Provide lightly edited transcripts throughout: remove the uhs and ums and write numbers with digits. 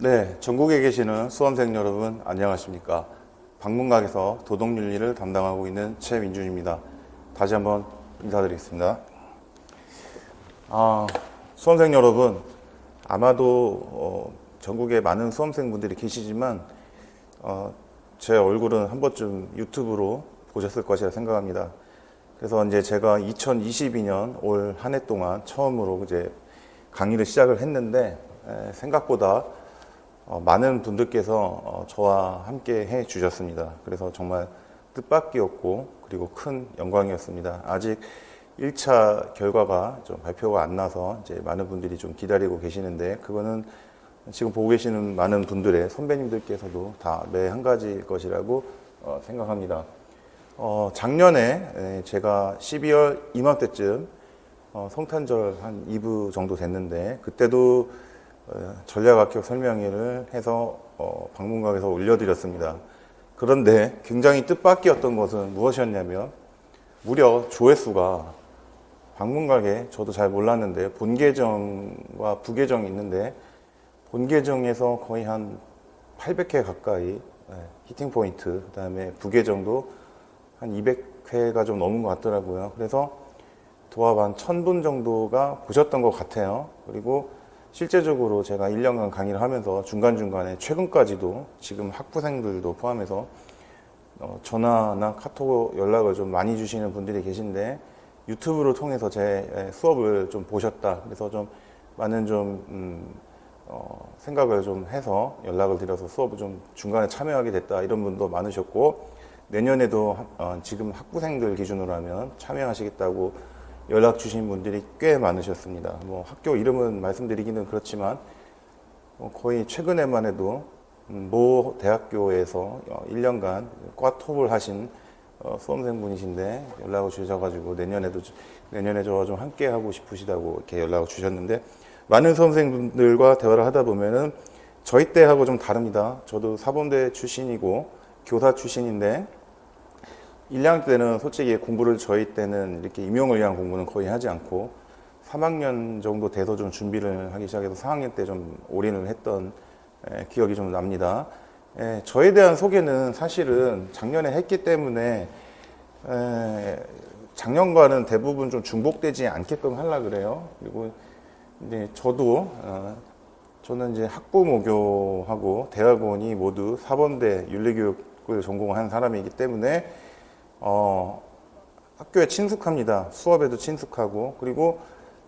네, 전국에 계시는 수험생 여러분 안녕하십니까? 방문각에서 도덕윤리를 담당하고 있는 최민준입니다. 다시 한번 인사드리겠습니다. 수험생 여러분, 아마도 전국에 많은 수험생분들이 계시지만 제 얼굴은 한 번쯤 유튜브로 보셨을 것이라 생각합니다. 그래서 이제 제가 2022년 올 한 해 동안 처음으로 이제 강의를 시작을 했는데 생각보다 많은 분들께서 저와 함께 해 주셨습니다. 그래서 정말 뜻밖이었고 그리고 큰 영광이었습니다. 아직 1차 결과가 좀 발표가 안 나서 이제 많은 분들이 좀 기다리고 계시는데 그거는 지금 보고 계시는 많은 분들의 선배님들께서도 다 매 한 가지일 것이라고 생각합니다. 작년에 제가 12월 이맘때쯤 성탄절 한 2부 정도 됐는데 그때도 전략합격 설명회를 해서 방문각에서 올려드렸습니다. 그런데 굉장히 뜻밖이었던 것은 무엇이었냐면 무려 조회수가 방문각에 저도 잘 몰랐는데 본 계정과 부계정이 있는데 본 계정에서 거의 한 800회 가까이 히팅 포인트, 그 다음에 부계정도 한 200회가 좀 넘은 것 같더라고요. 그래서 도합 한 1000분 정도가 보셨던 것 같아요. 그리고 실제적으로 제가 1년간 강의를 하면서 중간중간에 최근까지도 지금 학부생들도 포함해서 전화나 카톡 연락을 좀 많이 주시는 분들이 계신데 유튜브를 통해서 제 수업을 좀 보셨다. 그래서 좀 많은 생각을 좀 해서 연락을 드려서 수업을 좀 중간에 참여하게 됐다. 이런 분도 많으셨고 내년에도 지금 학부생들 기준으로 하면 참여하시겠다고 연락 주신 분들이 꽤 많으셨습니다. 뭐 학교 이름은 말씀드리기는 그렇지만 거의 최근에만 해도 모 대학교에서 1년간 과톱을 하신 수험생분이신데 연락을 주셔가지고 내년에 저와 좀 함께 하고 싶으시다고 이렇게 연락을 주셨는데 많은 수험생분들과 대화를 하다 보면은 저희 때하고 좀 다릅니다. 저도 사범대 출신이고 교사 출신인데 1학년 때는 솔직히 공부를 저희 때는 이렇게 임용을 위한 공부는 거의 하지 않고 3학년 정도 돼서 좀 준비를 하기 시작해서 4학년 때 좀 올인을 했던 기억이 좀 납니다. 저에 대한 소개는 사실은 작년에 했기 때문에 작년과는 대부분 좀 중복되지 않게끔 하려고 그래요. 그리고 이제 저는 이제 학부모교하고 대학원이 모두 사범대 윤리교육을 전공한 사람이기 때문에 학교에 친숙합니다. 수업에도 친숙하고 그리고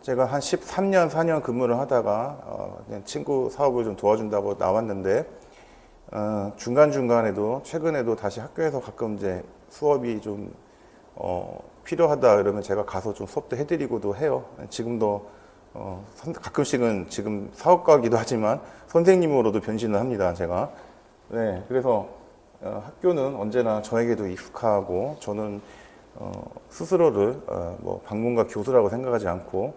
제가 한 13년, 4년 근무를 하다가 그냥 친구 사업을 좀 도와준다고 나왔는데 중간중간에도 최근에도 다시 학교에서 가끔 이제 수업이 좀 필요하다 그러면 제가 가서 좀 수업도 해드리고도 해요. 지금도 가끔씩은 지금 사업가기도 하지만 선생님으로도 변신을 합니다. 제가. 네, 그래서 학교는 언제나 저에게도 익숙하고 저는 스스로를 뭐 방문가 교수라고 생각하지 않고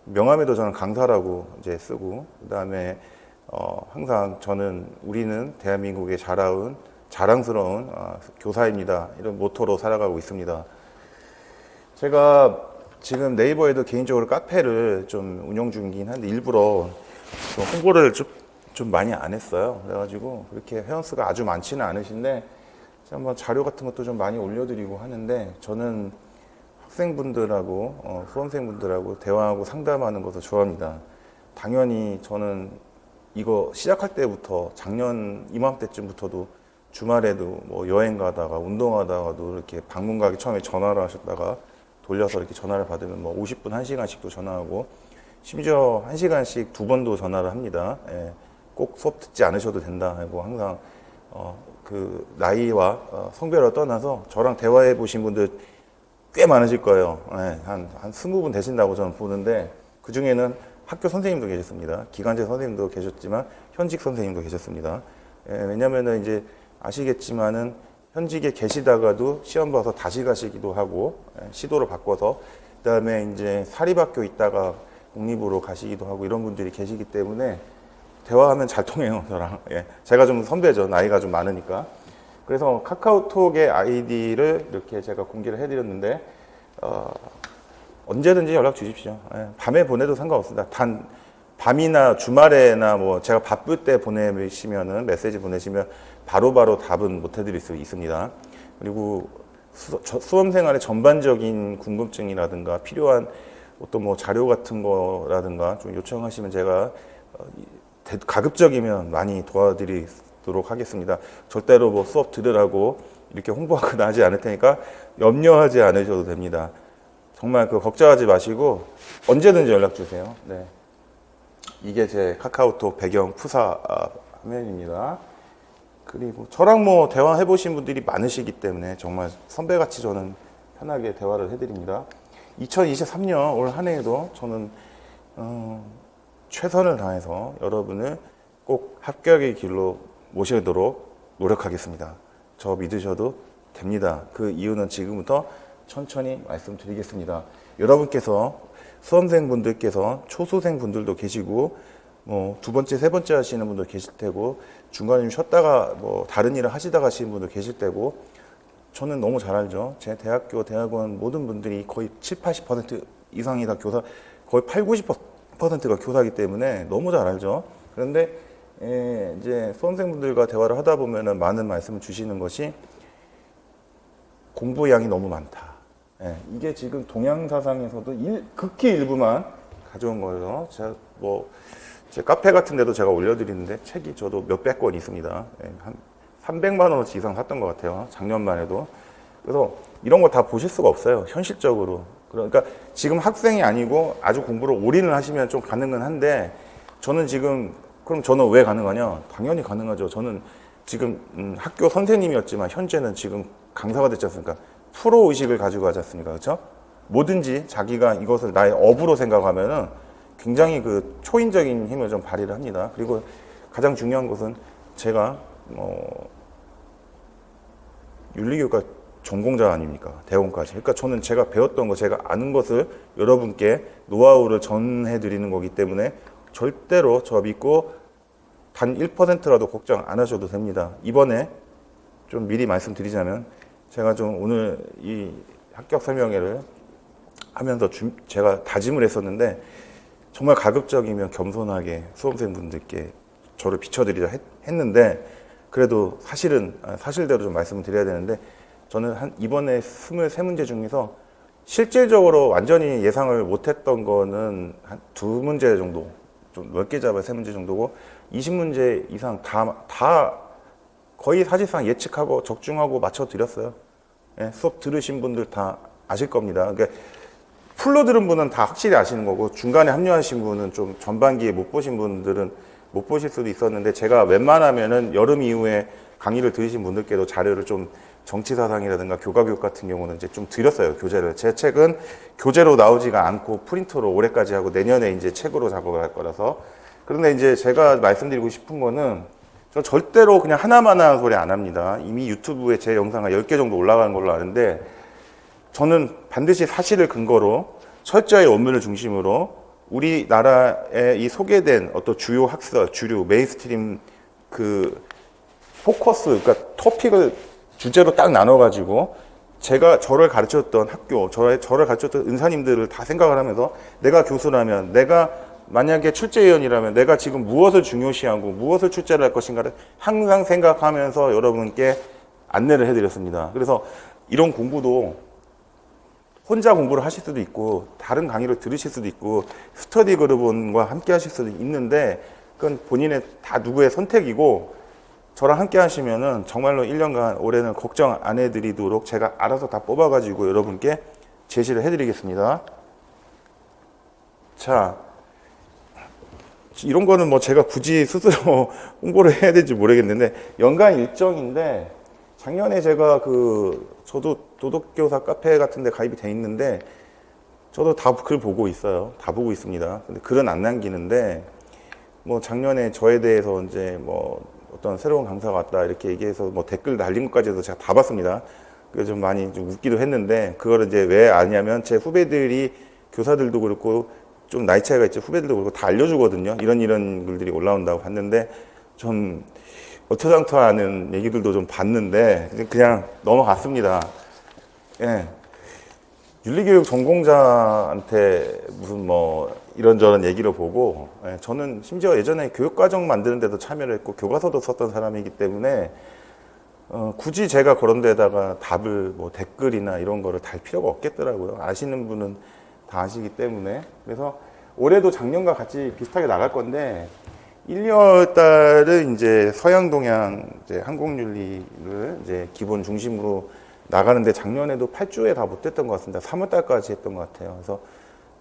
명함에도 저는 강사라고 이제 쓰고 그다음에 항상 우리는 대한민국의 자랑스러운 교사입니다. 이런 모토로 살아가고 있습니다. 제가 지금 네이버에도 개인적으로 카페를 좀 운영 중이긴 한데 일부러 홍보를 좀 많이 안 했어요. 그래가지고 그렇게 회원수가 아주 많지는 않으신데 한번 자료 같은 것도 좀 많이 올려드리고 하는데 저는 학생분들하고 수험생분들하고 대화하고 상담하는 것을 좋아합니다. 당연히 저는 이거 시작할 때부터 작년 이맘때쯤부터도 주말에도 뭐 여행 가다가 운동하다가도 이렇게 방문각에 처음에 전화를 하셨다가 돌려서 이렇게 전화를 받으면 뭐 50분, 1시간씩도 전화하고 심지어 1시간씩 2번도 전화를 합니다. 꼭 수업 듣지 않으셔도 된다 하고 항상 그 나이와 성별을 떠나서 저랑 대화해 보신 분들 꽤 많으실 거예요. 한 20분 되신다고 저는 보는데 그 중에는 학교 선생님도 계셨습니다. 기간제 선생님도 계셨지만 현직 선생님도 계셨습니다. 왜냐면은 이제 아시겠지만은 현직에 계시다가도 시험 봐서 다시 가시기도 하고 시도를 바꿔서 그다음에 이제 사립학교 있다가 공립으로 가시기도 하고 이런 분들이 계시기 때문에 대화하면 잘 통해요, 저랑. 제가 좀 선배죠. 나이가 좀 많으니까. 그래서 카카오톡의 아이디를 이렇게 제가 공개를 해드렸는데, 언제든지 연락 주십시오. 밤에 보내도 상관없습니다. 단, 밤이나 주말에나 뭐 제가 바쁠 때 보내시면은 메시지 보내시면 바로바로 답은 못 해드릴 수 있습니다. 그리고 수험 생활의 전반적인 궁금증이라든가 필요한 어떤 뭐 자료 같은 거라든가 좀 요청하시면 제가 가급적이면 많이 도와드리도록 하겠습니다. 절대로 뭐 수업 들으라고 이렇게 홍보하거나 하지 않을 테니까 염려하지 않으셔도 됩니다. 정말 걱정하지 마시고 언제든지 연락 주세요. 네. 이게 제 카카오톡 배경 푸사 화면입니다. 그리고 저랑 뭐 대화해 보신 분들이 많으시기 때문에 정말 선배같이 저는 편하게 대화를 해드립니다. 2023년 올 한 해에도 저는 최선을 다해서 여러분을 꼭 합격의 길로 모시도록 노력하겠습니다. 저 믿으셔도 됩니다. 그 이유는 지금부터 천천히 말씀드리겠습니다. 여러분께서 수험생분들께서 초수생분들도 계시고 뭐 두 번째, 세 번째 하시는 분도 계실 테고 중간에 좀 쉬었다가 뭐 다른 일을 하시다가 하시는 분도 계실 테고 저는 너무 잘 알죠. 제 대학교, 대학원 모든 분들이 거의 7, 80% 이상이 다 교사, 거의 8, 90%가 교사이기 때문에 너무 잘 알죠. 그런데 이제 수험생분들과 대화를 하다 보면은 많은 말씀을 주시는 것이 공부량이 너무 많다. 이게 지금 동양사상에서도 극히 일부만 가져온 거예요. 제가 제 카페 같은 데도 제가 올려드리는데 책이 저도 몇백 권 있습니다. 한 300만 원어치 이상 샀던 것 같아요. 작년만 해도. 그래서 이런 거 다 보실 수가 없어요. 현실적으로. 그러니까 지금 학생이 아니고 아주 공부를 올인을 하시면 좀 가능은 한데 저는 지금 그럼 저는 왜 가능하냐? 당연히 가능하죠. 저는 지금 학교 선생님이었지만 현재는 지금 강사가 됐지 않습니까? 프로 의식을 가지고 가지 않습니까? 그렇죠? 뭐든지 자기가 이것을 나의 업으로 생각하면은 굉장히 초인적인 힘을 좀 발휘를 합니다. 그리고 가장 중요한 것은 제가 윤리교육과 전공자 아닙니까? 대원까지. 그러니까 저는 제가 배웠던 거, 제가 아는 것을 여러분께 노하우를 전해 드리는 거기 때문에 절대로 저 믿고 단 1%라도 걱정 안 하셔도 됩니다. 이번에 좀 미리 말씀드리자면 제가 좀 오늘 이 합격 설명회를 하면서 제가 다짐을 했었는데 정말 가급적이면 겸손하게 수험생분들께 저를 비춰드리자 했는데 그래도 사실대로 좀 말씀을 드려야 되는데 저는 이번에 23문제 중에서 실질적으로 완전히 예상을 못했던 거는 한 2문제 정도, 좀 넓게 잡아야 3문제 정도고 20문제 이상 다 거의 사실상 예측하고 적중하고 맞춰드렸어요. 수업 들으신 분들 다 아실 겁니다. 그러니까 풀로 들은 분은 다 확실히 아시는 거고 중간에 합류하신 분은 좀 전반기에 못 보신 분들은 못 보실 수도 있었는데 제가 웬만하면은 여름 이후에 강의를 들으신 분들께도 자료를 좀 정치사상이라든가 교과교육 같은 경우는 이제 좀 드렸어요. 교재를. 제 책은 교재로 나오지가 않고 프린터로 올해까지 하고 내년에 이제 책으로 작업을 할 거라서. 그런데 이제 제가 말씀드리고 싶은 거는 저 절대로 그냥 하나만 하는 소리 안 합니다. 이미 유튜브에 제 영상 한 10개 정도 올라가는 걸로 아는데 저는 반드시 사실을 근거로 철저히 원문을 중심으로 우리나라에 이 소개된 어떤 주요 학서, 주류, 메인스트림 포커스, 그러니까 토픽을 주제로 딱 나눠가지고 제가 저를 가르쳤던 학교, 저를 가르쳤던 은사님들을 다 생각을 하면서 내가 교수라면, 내가 만약에 출제위원이라면 내가 지금 무엇을 중요시하고 무엇을 출제를 할 것인가를 항상 생각하면서 여러분께 안내를 해드렸습니다. 그래서 이런 공부도 혼자 공부를 하실 수도 있고 다른 강의를 들으실 수도 있고 스터디 그룹원과 함께 하실 수도 있는데 그건 본인의 다 누구의 선택이고 저랑 함께 하시면은 정말로 1년간 올해는 걱정 안 해드리도록 제가 알아서 다 뽑아가지고 여러분께 제시를 해드리겠습니다. 자, 이런 거는 뭐 제가 굳이 스스로 홍보를 해야 될지 모르겠는데 연간 일정인데 작년에 제가 저도 도덕교사 카페 같은 데 가입이 돼 있는데 저도 다 글 보고 있어요. 다 보고 있습니다. 근데 글은 안 남기는데 뭐 작년에 저에 대해서 이제 뭐 어떤 새로운 강사가 왔다 이렇게 얘기해서 뭐 댓글 달린 것까지 해서 제가 다 봤습니다. 그래서 좀 많이 좀 웃기도 했는데 그거를 이제 왜 아냐면 제 후배들이 교사들도 그렇고 좀 나이 차이가 있죠. 후배들도 그렇고 다 알려주거든요. 이런 글들이 올라온다고 봤는데 좀 어처장투하는 얘기들도 좀 봤는데 그냥 넘어갔습니다. 예. 윤리교육 전공자한테 무슨 뭐 이런저런 얘기를 보고 저는 심지어 예전에 교육과정 만드는 데도 참여를 했고 교과서도 썼던 사람이기 때문에 굳이 제가 그런 데다가 답을 뭐 댓글이나 이런 거를 달 필요가 없겠더라고요. 아시는 분은 다 아시기 때문에. 그래서 올해도 작년과 같이 비슷하게 나갈 건데 1, 2월 달은 이제 서양 동양 이제 항공윤리를 이제 기본 중심으로 나가는데 작년에도 8주에 다 못했던 것 같습니다. 3월 달까지 했던 것 같아요. 그래서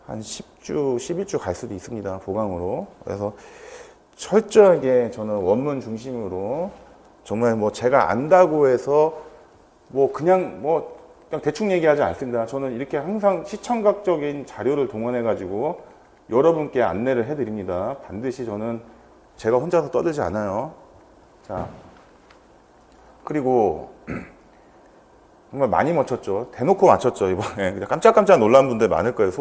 한 10주, 11주 갈 수도 있습니다. 보강으로. 그래서 철저하게 저는 원문 중심으로 정말 뭐 제가 안다고 해서 뭐 그냥 대충 얘기하지 않습니다. 저는 이렇게 항상 시청각적인 자료를 동원해 가지고 여러분께 안내를 해 드립니다. 반드시 저는 제가 혼자서 떠들지 않아요. 자, 그리고 정말 많이 맞췄죠. 대놓고 맞췄죠, 이번에. 깜짝깜짝 놀란 분들 많을 거예요.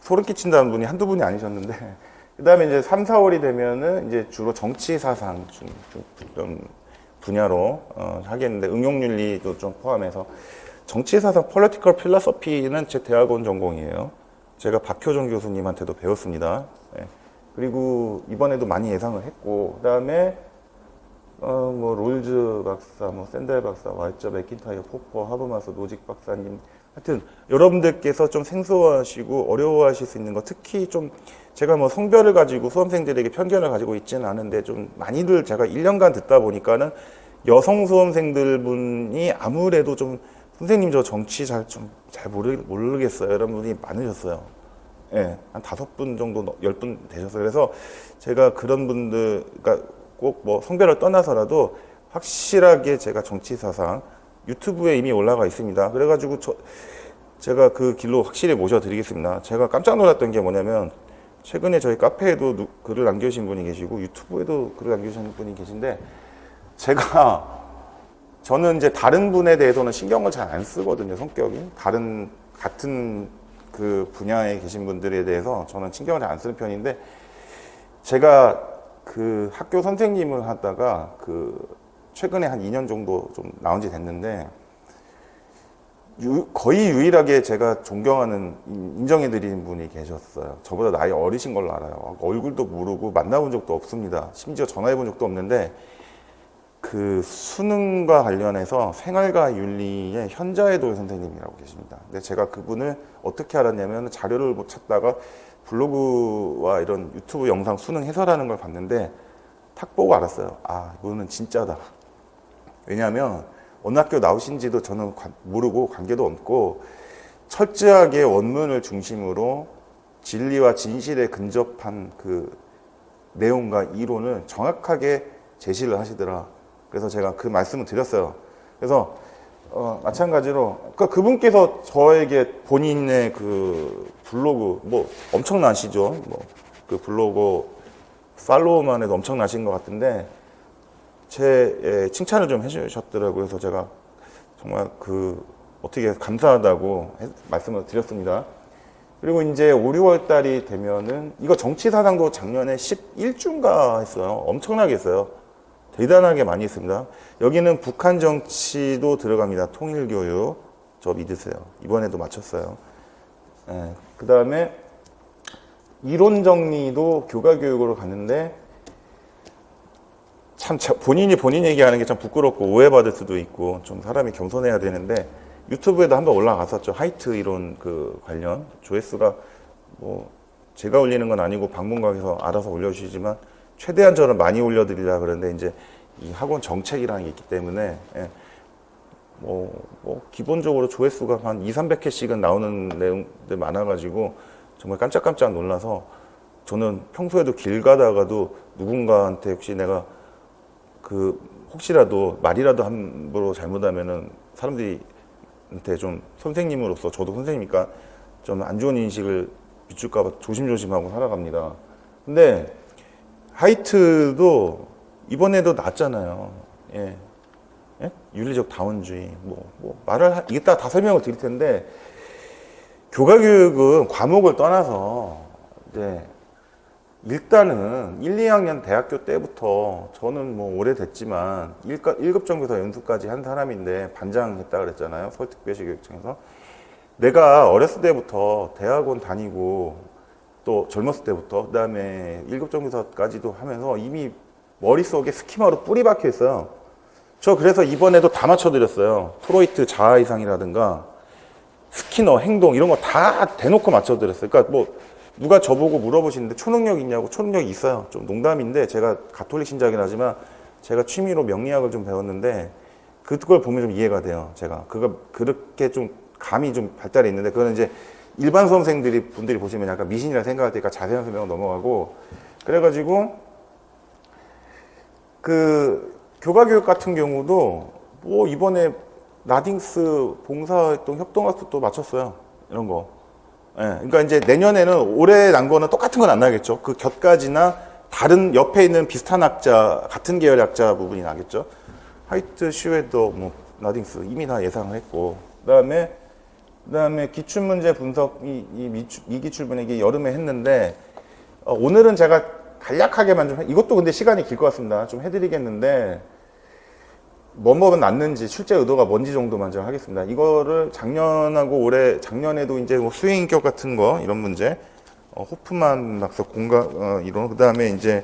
소름 끼친다는 분이 한두 분이 아니셨는데. 그 다음에 이제 3, 4월이 되면은 이제 주로 정치 사상 좀 분야로 하겠는데, 응용윤리도 좀 포함해서. 정치 사상, political philosophy는 제 대학원 전공이에요. 제가 박효정 교수님한테도 배웠습니다. 네. 그리고 이번에도 많이 예상을 했고, 그 다음에 뭐 롤즈 박사, 뭐 샌델 박사, 와이처, 맥킨타이어, 포퍼, 하버마스, 노직 박사님, 하여튼 여러분들께서 좀 생소하시고 어려워하실 수 있는 거, 특히 좀 제가 뭐 성별을 가지고 수험생들에게 편견을 가지고 있지는 않은데 좀 많이들 제가 1년간 듣다 보니까는 여성 수험생들 분이 아무래도 좀 선생님 저 정치 잘 모르겠어요 이런 분이 많으셨어요. 예, 한 5분 정도, 10분 되셨어요. 그래서 제가 그런 분들, 그러니까 꼭 뭐 성별을 떠나서라도 확실하게 제가 정치 사상 유튜브에 이미 올라가 있습니다. 그래가지고 제가 그 길로 확실히 모셔드리겠습니다. 제가 깜짝 놀랐던 게 뭐냐면 최근에 저희 카페에도 글을 남겨주신 분이 계시고 유튜브에도 글을 남겨주신 분이 계신데 저는 이제 다른 분에 대해서는 신경을 잘 안 쓰거든요. 성격이 같은 그 분야에 계신 분들에 대해서 저는 신경을 잘 안 쓰는 편인데 제가 그 학교 선생님을 하다가 최근에 한 2년 정도 좀 나온 지 됐는데 거의 유일하게 제가 존경하는 인정해드리는 분이 계셨어요. 저보다 나이 어리신 걸로 알아요. 얼굴도 모르고 만나본 적도 없습니다. 심지어 전화해본 적도 없는데 그 수능과 관련해서 생활과 윤리의 현자해도 선생님이라고 계십니다. 근데 제가 그분을 어떻게 알았냐면 자료를 못 찾다가 블로그와 이런 유튜브 영상 수능 해설하는 걸 봤는데 탁 보고 알았어요. 아, 이거는 진짜다. 왜냐하면 어느 학교 나오신지도 저는 모르고 관계도 없고 철저하게 원문을 중심으로 진리와 진실에 근접한 그 내용과 이론을 정확하게 제시를 하시더라. 그래서 제가 그 말씀을 드렸어요. 그래서 마찬가지로 그분께서 저에게 본인의 그 블로그 뭐 엄청나시죠. 뭐 그 블로그 팔로우만 해도 엄청나신 것 같은데 제 칭찬을 좀 해주셨더라고요. 그래서 제가 정말 어떻게 감사하다고 말씀을 드렸습니다. 그리고 이제 5, 6월 달이 되면은 이거 정치 사상도 작년에 11주인가 했어요. 엄청나게 했어요. 대단하게 많이 했습니다. 여기는 북한 정치도 들어갑니다. 통일교육. 저 믿으세요. 이번에도 맞췄어요. 그 다음에 이론 정리도 교과교육으로 갔는데 참 본인 얘기하는 게 참 부끄럽고 오해받을 수도 있고 좀 사람이 겸손해야 되는데 유튜브에도 한번 올라갔었죠. 하이트 이론 관련 조회수가 뭐 제가 올리는 건 아니고 방문각에서 알아서 올려주시지만 최대한 저는 많이 올려드리려 그러는데 이제 이 학원 정책이라는 게 있기 때문에 기본적으로 조회수가 한 2, 300회씩은 나오는 내용들 많아가지고 정말 깜짝깜짝 놀라서 저는 평소에도 길 가다가도 누군가한테 혹시 내가 혹시라도 말이라도 함부로 잘못하면은 사람들한테 좀 선생님으로서 저도 선생님이니까 좀 안 좋은 인식을 비출까봐 조심조심하고 살아갑니다. 근데 하이트도 이번에도 났잖아요. 예. 예? 윤리적 다원주의. 이따 다 설명을 드릴 텐데, 교과교육은 과목을 떠나서, 이제, 일단은 1, 2학년 대학교 때부터 저는 뭐 오래됐지만 1급 정도에서 연수까지 한 사람인데 반장했다 그랬잖아요. 서울특별시 교육청에서. 내가 어렸을 때부터 대학원 다니고 또 젊었을 때부터 그다음에 1급 정비사까지도 하면서 이미 머릿속에 스키마로 뿌리 박혀 있어요. 저 그래서 이번에도 다 맞춰드렸어요. 프로이트 자아 이상이라든가 스키너 행동 이런 거 다 대놓고 맞춰드렸어요. 그러니까 뭐 누가 저보고 물어보시는데 초능력 있냐고. 초능력이 있어요. 좀 농담인데 제가 가톨릭 신자긴 하지만 제가 취미로 명리학을 좀 배웠는데 그걸 보면 좀 이해가 돼요. 제가 그거 그렇게 좀 감이 좀 발달이 있는데 그거는 이제 일반 수험생들이 분들이 보시면 약간 미신이라 생각할 테니까 자세한 설명은 넘어가고 그래가지고 그 교가교육 같은 경우도 뭐 이번에 나딩스 봉사활동 협동학습도 마쳤어요. 이런 거. 예. 그러니까 이제 내년에는 올해 난 거는 똑같은 건 안 나겠죠. 그 곁가지나 다른 옆에 있는 비슷한 학자, 같은 계열 학자 부분이 나겠죠. 하이트, 슈웨더, 뭐 나딩스 이미 다 예상을 했고, 그다음에 기출문제 분석 이기출 분석이 여름에 했는데 오늘은 제가 간략하게만 좀 이것도 근데 시간이 길 것 같습니다. 좀 해드리겠는데. 뭔 법은 났는지 실제 의도가 뭔지 정도만 좀 하겠습니다. 이거를 작년하고 올해 작년에도 이제 뭐 수행인격 같은 거 이런 문제, 호프만 박사 공감 이런 그다음에 이제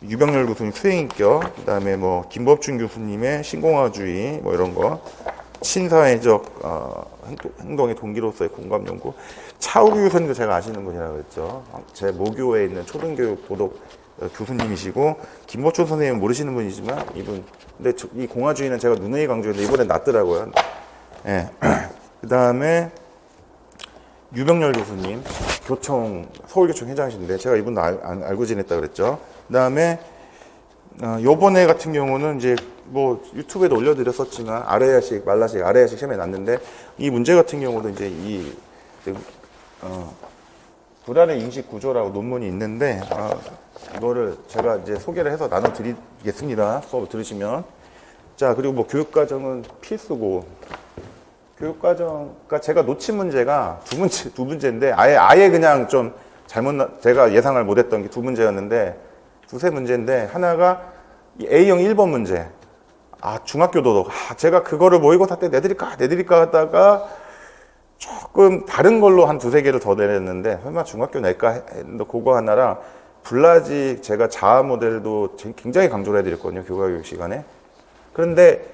유병렬 교수님 수행인격, 그다음에 뭐 김법준 교수님의 신공화주의 뭐 이런 거, 친사회적 행동의 동기로서의 공감 연구, 차우규 교수님도 제가 아시는 분이라고 그랬죠. 제 모교에 있는 초등교육 도덕 교수님이시고 김보초 선생님은 모르시는 분이지만 이분 근데 이 공화주의는 제가 누누이 강조했는데 이번에 낫더라고요. 예. 그 다음에 유병렬 교수님 교청 서울교청 회장이신데 제가 이분 알고 지냈다 그랬죠. 그 다음에 요번에 같은 경우는 이제 뭐 유튜브에도 올려드렸었지만 아레아식 말라식 아레아식 시험에 났는데 이 문제 같은 경우도 이제 이 불안의 인식 구조라고 논문이 있는데 이거를 제가 이제 소개를 해서 나눠드리겠습니다. 수업을 들으시면. 자, 그리고 뭐 교육과정은 필수고 교육과정, 그러니까 제가 놓친 문제가 두 문제인데 아예 그냥 좀 제가 예상을 못했던 게 두 문제였는데 두세 문제인데 하나가 A형 1번 문제. 중학교 도덕. 제가 그거를 모의고사 때 내드릴까 하다가 조금 다른 걸로 한 두세 개를 더 내렸는데 설마 중학교 낼까 했는데 그거 하나랑 블라지 제가 자아 모델도 굉장히 강조를 해드렸거든요. 교과교육 시간에. 그런데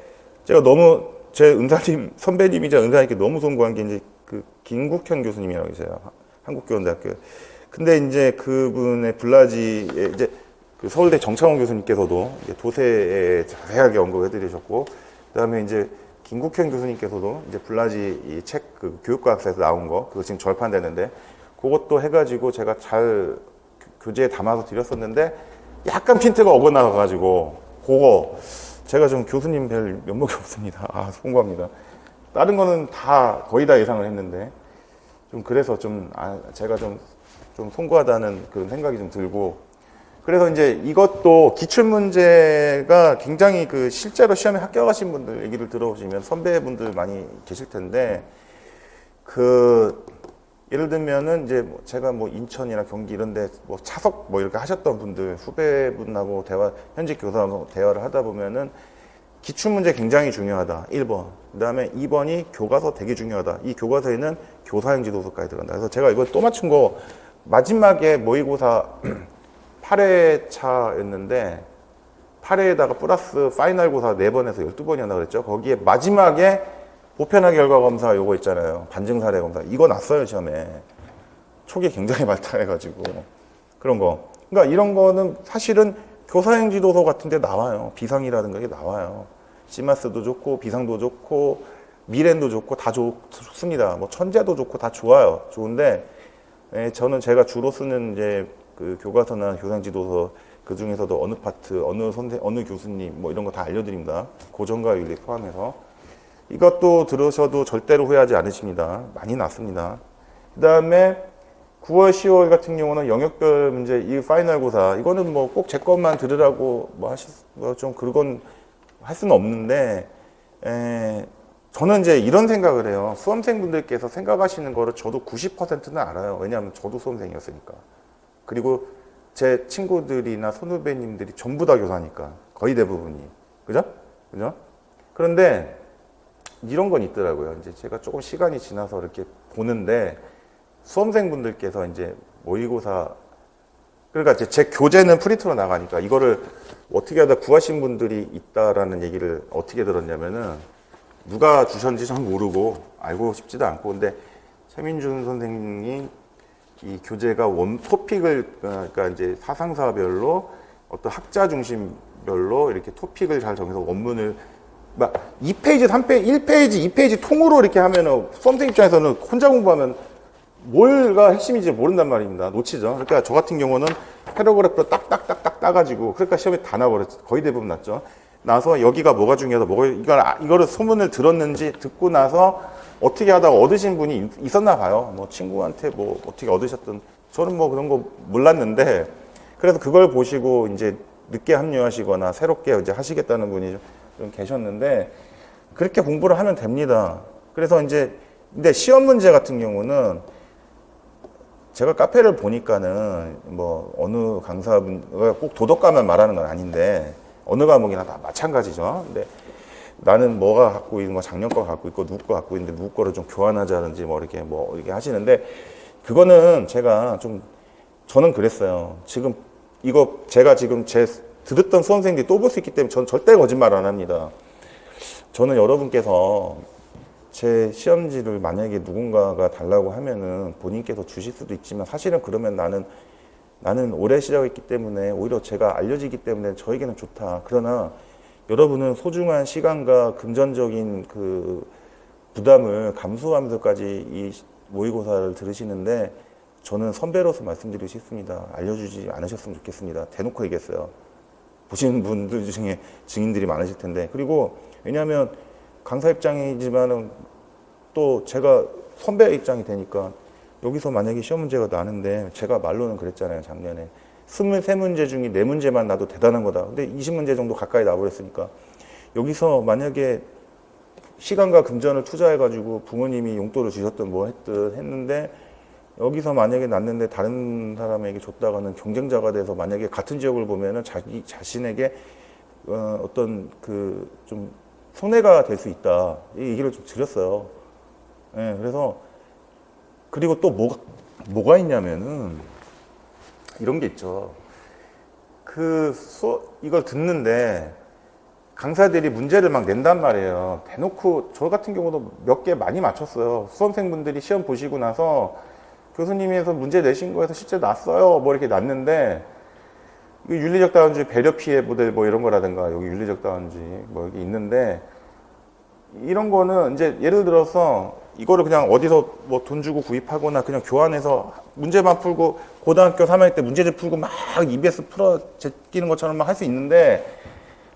제가 너무 제 은사님 선배님이자 은사님께 너무 송구한 게 이제 그 김국현 교수님이라고 계세요. 한국교원대학교. 근데 이제 그분의 블라지에 이제 그 서울대 정창원 교수님께서도 이제 도세에 자세하게 언급해드리셨고, 그다음에 이제 김국현 교수님께서도 이제 블라지 이 책 그 교육과학사에서 나온 거 그거 지금 절판되는데 그것도 해가지고 제가 잘 교재에 담아서 드렸었는데 약간 핀트가 어긋나가지고 그거 제가 좀 교수님 별 면목이 없습니다. 송구합니다. 다른 거는 다 거의 다 예상을 했는데 좀 그래서 좀 제가 좀 송구하다는 그런 생각이 좀 들고 그래서 이제 이것도 기출문제가 굉장히 그 실제로 시험에 합격하신 분들 얘기를 들어보시면 선배분들 많이 계실 텐데 그 예를 들면은 이제 뭐 제가 뭐 인천이나 경기 이런데 뭐 차석 뭐 이렇게 하셨던 분들 후배분하고 현직 교사하고 대화를 하다 보면은 기출문제 굉장히 중요하다. 1번. 그 다음에 2번이 교과서 되게 중요하다. 이 교과서에는 교사형 지도서까지 들어간다. 그래서 제가 이걸 또 맞춘 거 마지막에 모의고사 8회 차였는데 8회에다가 플러스 파이널 고사 4번에서 12번이었나 그랬죠. 거기에 마지막에 보편화 결과 검사 요거 있잖아요. 반증 사례 검사. 이거 났어요, 시험에. 촉이 굉장히 발달해가지고. 그런 거. 그러니까 이런 거는 사실은 교사형 지도서 같은 데 나와요. 비상이라든가 이게 나와요. 시마스도 좋고, 비상도 좋고, 미렌도 좋고, 다 좋습니다. 뭐 천재도 좋고, 다 좋아요. 좋은데, 저는 제가 주로 쓰는 이제 그 교과서나 교사형 지도서 그 중에서도 어느 파트, 어느 교수님, 뭐 이런 거 다 알려드립니다. 고정과 윤리 포함해서. 이것도 들으셔도 절대로 후회하지 않으십니다. 많이 났습니다. 그 다음에 9월, 10월 같은 경우는 영역별 문제, 이 파이널 고사, 이거는 뭐 꼭 제 것만 들으라고 좀 그건 할 수는 없는데, 저는 이제 이런 생각을 해요. 수험생분들께서 생각하시는 거를 저도 90%는 알아요. 왜냐하면 저도 수험생이었으니까. 그리고 제 친구들이나 선후배님들이 전부 다 교사니까. 거의 대부분이. 그죠? 그런데 이런 건 있더라고요. 이제 제가 조금 시간이 지나서 이렇게 보는데 수험생분들께서 이제 모의고사, 그러니까 이제 제 교재는 프린트로 나가니까 이거를 어떻게 하다 구하신 분들이 있다라는 얘기를 어떻게 들었냐면은 누가 주셨는지 전 모르고 알고 싶지도 않고, 근데 최민준 선생님이 이 교재가 토픽을, 그러니까 이제 사상사별로 어떤 학자 중심별로 이렇게 토픽을 잘 정해서 원문을 막 2페이지, 3페이지, 1페이지, 2페이지 통으로 이렇게 하면은 수험생 입장에서는 혼자 공부하면 뭘가 핵심인지 모른단 말입니다. 놓치죠. 그러니까 저 같은 경우는 패러그래프로 딱딱딱딱 따가지고, 그러니까 시험에 다 나버렸죠. 거의 대부분 났죠. 나서 여기가 뭐가 중요하다, 이거를 소문을 들었는지 듣고 나서 어떻게 하다가 얻으신 분이 있었나 봐요. 뭐 친구한테 뭐 어떻게 얻으셨든, 저는 뭐 그런 거 몰랐는데, 그래서 그걸 보시고 이제 늦게 합류하시거나 새롭게 이제 하시겠다는 분이 좀 계셨는데, 그렇게 공부를 하면 됩니다. 그래서 이제, 근데 시험 문제 같은 경우는 제가 카페를 보니까는 뭐 어느 강사분가 꼭 도덕과만 말하는 건 아닌데 어느 과목이나 다 마찬가지죠. 근데 나는 뭐가 갖고 있는 거 작년 거 갖고 있고 누구 거 갖고 있는데 누구 거를 좀 교환하자든지 뭐 이렇게 하시는데, 그거는 제가 좀, 저는 그랬어요. 지금 이거 제가 지금 들었던 수험생들이 또 볼 수 있기 때문에 저는 절대 거짓말 안 합니다. 저는 여러분께서 제 시험지를 만약에 누군가가 달라고 하면은 본인께서 주실 수도 있지만, 사실은 그러면 나는 올해 시작했기 때문에 오히려 제가 알려지기 때문에 저에게는 좋다. 그러나 여러분은 소중한 시간과 금전적인 그 부담을 감수하면서까지 이 모의고사를 들으시는데, 저는 선배로서 말씀드리고 싶습니다. 알려주지 않으셨으면 좋겠습니다. 대놓고 얘기했어요. 보시는 분들 중에 증인들이 많으실 텐데. 그리고 왜냐하면 강사 입장이지만은 또 제가 선배 입장이 되니까, 여기서 만약에 시험 문제가 나는데, 제가 말로는 그랬잖아요, 작년에. 23문제 중에 4문제만 나도 대단한 거다. 근데 20문제 정도 가까이 나버렸으니까, 여기서 만약에 시간과 금전을 투자해가지고 부모님이 용돈을 주셨든 뭐 했든 했는데, 여기서 만약에 났는데 다른 사람에게 줬다가는 경쟁자가 돼서 만약에 같은 지역을 보면은 자기 자신에게 어떤 그 좀 손해가 될 수 있다. 이 얘기를 좀 드렸어요. 예, 그래서, 그리고 또 뭐가 있냐면은 이런 게 있죠. 이걸 듣는데 강사들이 문제를 막 낸단 말이에요. 대놓고. 저 같은 경우도 몇 개 많이 맞췄어요. 수험생분들이 시험 보시고 나서 교수님께서 문제 내신 거에서 실제 났어요. 뭐 이렇게 났는데, 윤리적 다운주의 배려 피해 모델 뭐 이런 거라든가, 여기 윤리적 다운주의 뭐 여기 있는데, 이런 거는 이제 예를 들어서 이거를 그냥 어디서 뭐 돈 주고 구입하거나 그냥 교환해서 문제만 풀고, 고등학교 3학년 때 문제집 풀고 막 EBS 풀어 제끼는 것처럼 막 할 수 있는데,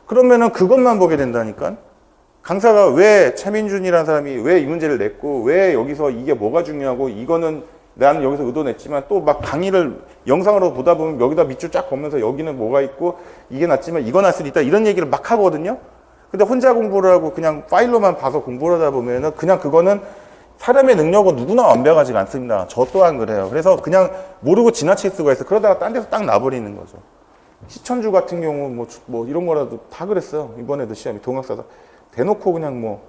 그러면은 그것만 보게 된다니까. 강사가 왜 최민준이라는 사람이 왜 이 문제를 냈고, 왜 여기서 이게 뭐가 중요하고, 이거는 나는 여기서 의도냈지만, 또 막 강의를 영상으로 보다 보면 여기다 밑줄 쫙 보면서 여기는 뭐가 있고, 이게 낫지만 이거 날 수도 있다, 이런 얘기를 막 하거든요. 근데 혼자 공부를 하고 그냥 파일로만 봐서 공부를 하다 보면은 그냥 그거는, 사람의 능력은 누구나 완벽하지가 않습니다. 저 또한 그래요. 그래서 그냥 모르고 지나칠 수가 있어요. 그러다가 딴 데서 딱 나버리는 거죠. 시천주 같은 경우 뭐 이런 거라도 다 그랬어요. 이번에도 시험이 동학사다 대놓고 그냥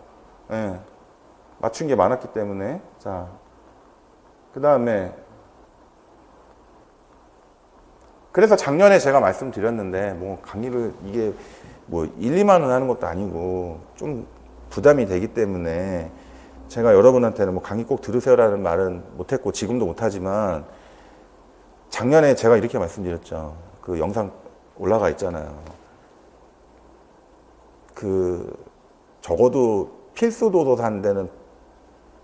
맞춘 게 많았기 때문에. 자, 그 다음에, 그래서 작년에 제가 말씀드렸는데, 뭐 강의를 이게 뭐 1, 2만 원 하는 것도 아니고 좀 부담이 되기 때문에 제가 여러분한테는 뭐 강의 꼭 들으세요라는 말은 못했고 지금도 못하지만, 작년에 제가 이렇게 말씀드렸죠. 그 영상 올라가 있잖아요. 그 적어도 필수 도서 한 데는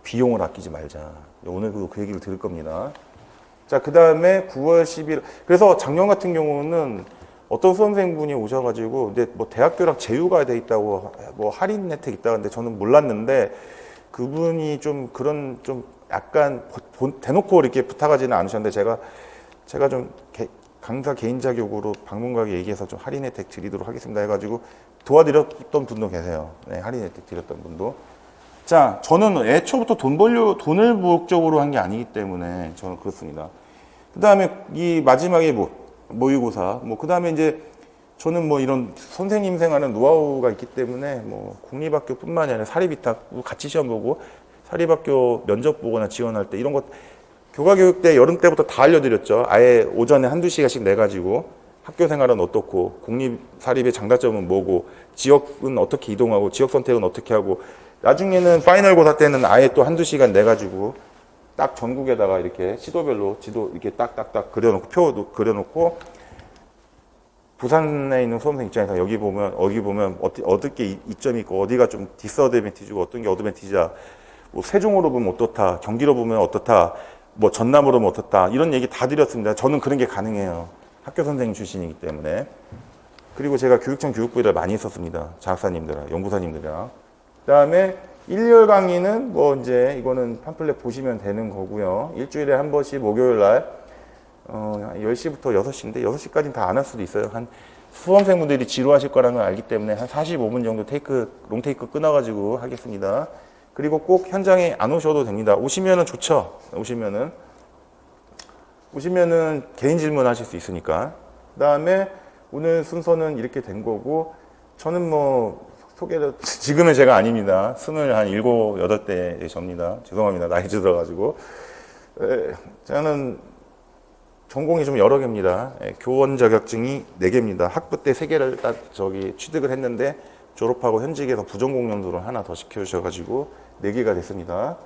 비용을 아끼지 말자. 오늘도 그 얘기를 들을 겁니다. 자, 그 다음에 9월 10일. 그래서 작년 같은 경우는 어떤 수험생분이 오셔가지고, 근데 뭐 대학교랑 제휴가 돼 있다고, 뭐 할인 혜택 있다고 하는데 저는 몰랐는데, 그분이 좀 그런 좀 약간 대놓고 이렇게 부탁하지는 않으셨는데, 제가 좀 강사 개인 자격으로 방문가에게 얘기해서 좀 할인 혜택 드리도록 하겠습니다 해가지고 도와드렸던 분도 계세요. 네, 할인 혜택 드렸던 분도. 자, 저는 애초부터 돈을 목적으로 한 게 아니기 때문에 저는 그렇습니다. 그 다음에 이 마지막에 모의고사, 그 다음에 이제 저는 뭐 이런 선생님 생활은 노하우가 있기 때문에 뭐 국립학교뿐만이 아니라 사립위탁 같이 시험 보고 사립학교 면접 보거나 지원할 때 이런 것 교과교육 때 여름 때부터 다 알려드렸죠. 아예 오전에 한두 시간씩 내가지고 학교 생활은 어떻고 공립 사립의 장단점은 뭐고 지역은 어떻게 이동하고 지역 선택은 어떻게 하고 나중에는 파이널고사 때는 아예 또 한두 시간 내가지고 딱 전국에다가 이렇게 시도별로 지도 이렇게 딱딱딱 그려놓고 표도 그려놓고 부산에 있는 수험생 입장에서 여기 보면 얻을 게 이점이 있고 어디가 좀 디스어드밴티지고 어떤 게 어드밴티지야. 뭐 세종으로 보면 어떻다, 경기로 보면 어떻다, 뭐 전남으로 보면 어떻다 이런 얘기 다 드렸습니다. 저는 그런 게 가능해요. 학교 선생님 출신이기 때문에. 그리고 제가 교육청 교육부 일을 많이 했었습니다. 장학사님들이랑 연구사님들이랑. 그다음에 1열 강의는 뭐 이제 이거는 팜플렛 보시면 되는 거고요. 일주일에 한 번씩 목요일 날 10시부터 6시인데 6시까지는 다 안 할 수도 있어요. 한 수험생분들이 지루하실 거라는 걸 알기 때문에 한 45분 정도 롱테이크 끊어가지고 하겠습니다. 그리고 꼭 현장에 안 오셔도 됩니다. 오시면은 좋죠. 오시면은 개인 질문 하실 수 있으니까. 그 다음에 오늘 순서는 이렇게 된 거고, 저는 뭐 소개를, 지금은 제가 아닙니다. 27, 8대 접니다. 죄송합니다. 나이 들어가지고. 저는 전공이 좀 여러 개입니다. 교원 자격증이 4개입니다. 학부 때 3개를 딱 취득을 했는데 졸업하고 현직에서 부전공 연수를 하나 더 시켜주셔가지고 4개가 됐습니다.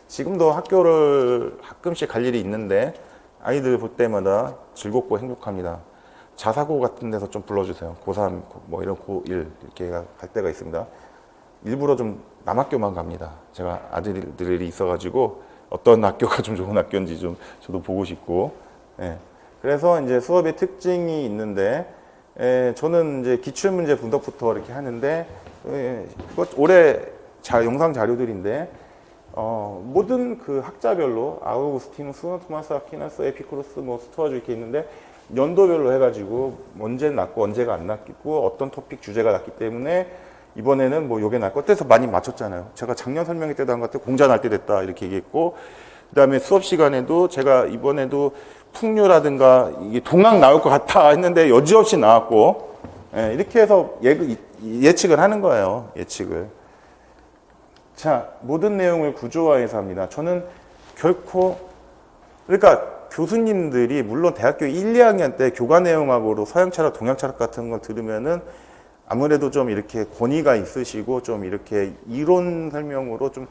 지금도 학교를 가끔씩 갈 일이 있는데 아이들 볼 때마다 즐겁고 행복합니다. 자사고 같은 데서 좀 불러주세요. 고3, 뭐 이런 고1 이렇게 갈 때가 있습니다. 일부러 좀 남학교만 갑니다. 제가 아들들이 있어가지고 어떤 학교가 좀 좋은 학교인지 좀 저도 보고 싶고. 예. 그래서 이제 수업의 특징이 있는데, 저는 이제 기출문제 분석부터 이렇게 하는데, 이거 올해 영상 자료들인데, 모든 그 학자별로 아우구스티누스, 토마스 아퀴나스, 에피쿠로스, 뭐 스토아주 이렇게 있는데 연도별로 해가지고 언제 났고 언제가 안 났고 어떤 토픽 주제가 났기 때문에 이번에는 뭐 요게 날것 같아서 많이 맞췄잖아요. 제가 작년 설명회 때도 한 것 같아요. 공자 날 때 됐다 이렇게 얘기했고, 그 다음에 수업 시간에도 제가 이번에도 풍류라든가 이게 동학 나올 것 같아 했는데 여지없이 나왔고, 이렇게 해서 예측을 하는 거예요. 예측을. 자, 모든 내용을 구조화해서 합니다. 저는 결코, 그러니까 교수님들이 물론 대학교 1, 2학년 때 교과 내용학으로 서양 철학, 동양 철학 같은 걸 들으면은 아무래도 좀 이렇게 권위가 있으시고 좀 이렇게 이론 설명으로 좀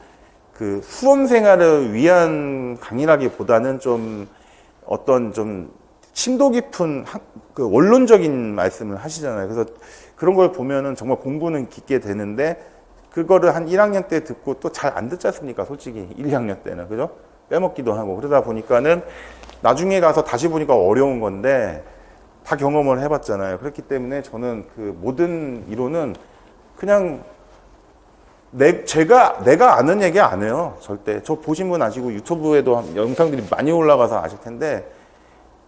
그 수험 생활을 위한 강의라기보다는 좀 어떤 좀 심도 깊은 그 원론적인 말씀을 하시잖아요. 그래서 그런 걸 보면은 정말 공부는 깊게 되는데 그거를 한 1학년 때 듣고 또 잘 안 듣지 않습니까? 솔직히 1, 2학년 때는. 그죠? 빼먹기도 하고. 그러다 보니까는 나중에 가서 다시 보니까 어려운 건데 다 경험을 해봤잖아요. 그렇기 때문에 저는 그 모든 이론은 그냥 내가 아는 얘기 안 해요. 절대. 저 보신 분 아시고 유튜브에도 영상들이 많이 올라가서 아실 텐데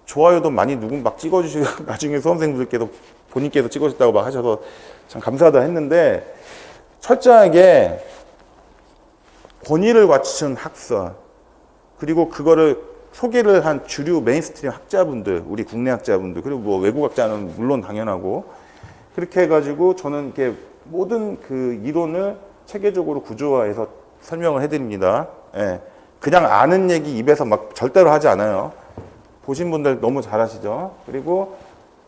좋아요도 많이 누군 막 찍어주시고 나중에 수험생분들께서 본인께서 찍어줬다고 막 하셔서 참 감사하다 했는데 철저하게 권위를 갖춘 학설 그리고 그거를 소개를 한 주류 메인스트림 학자분들, 우리 국내 학자분들, 그리고 뭐 외국 학자는 물론 당연하고 그렇게 해가지고 저는 이렇게 모든 그 이론을 체계적으로 구조화해서 설명을 해드립니다. 예. 그냥 아는 얘기 입에서 막 절대로 하지 않아요. 보신 분들 너무 잘하시죠. 그리고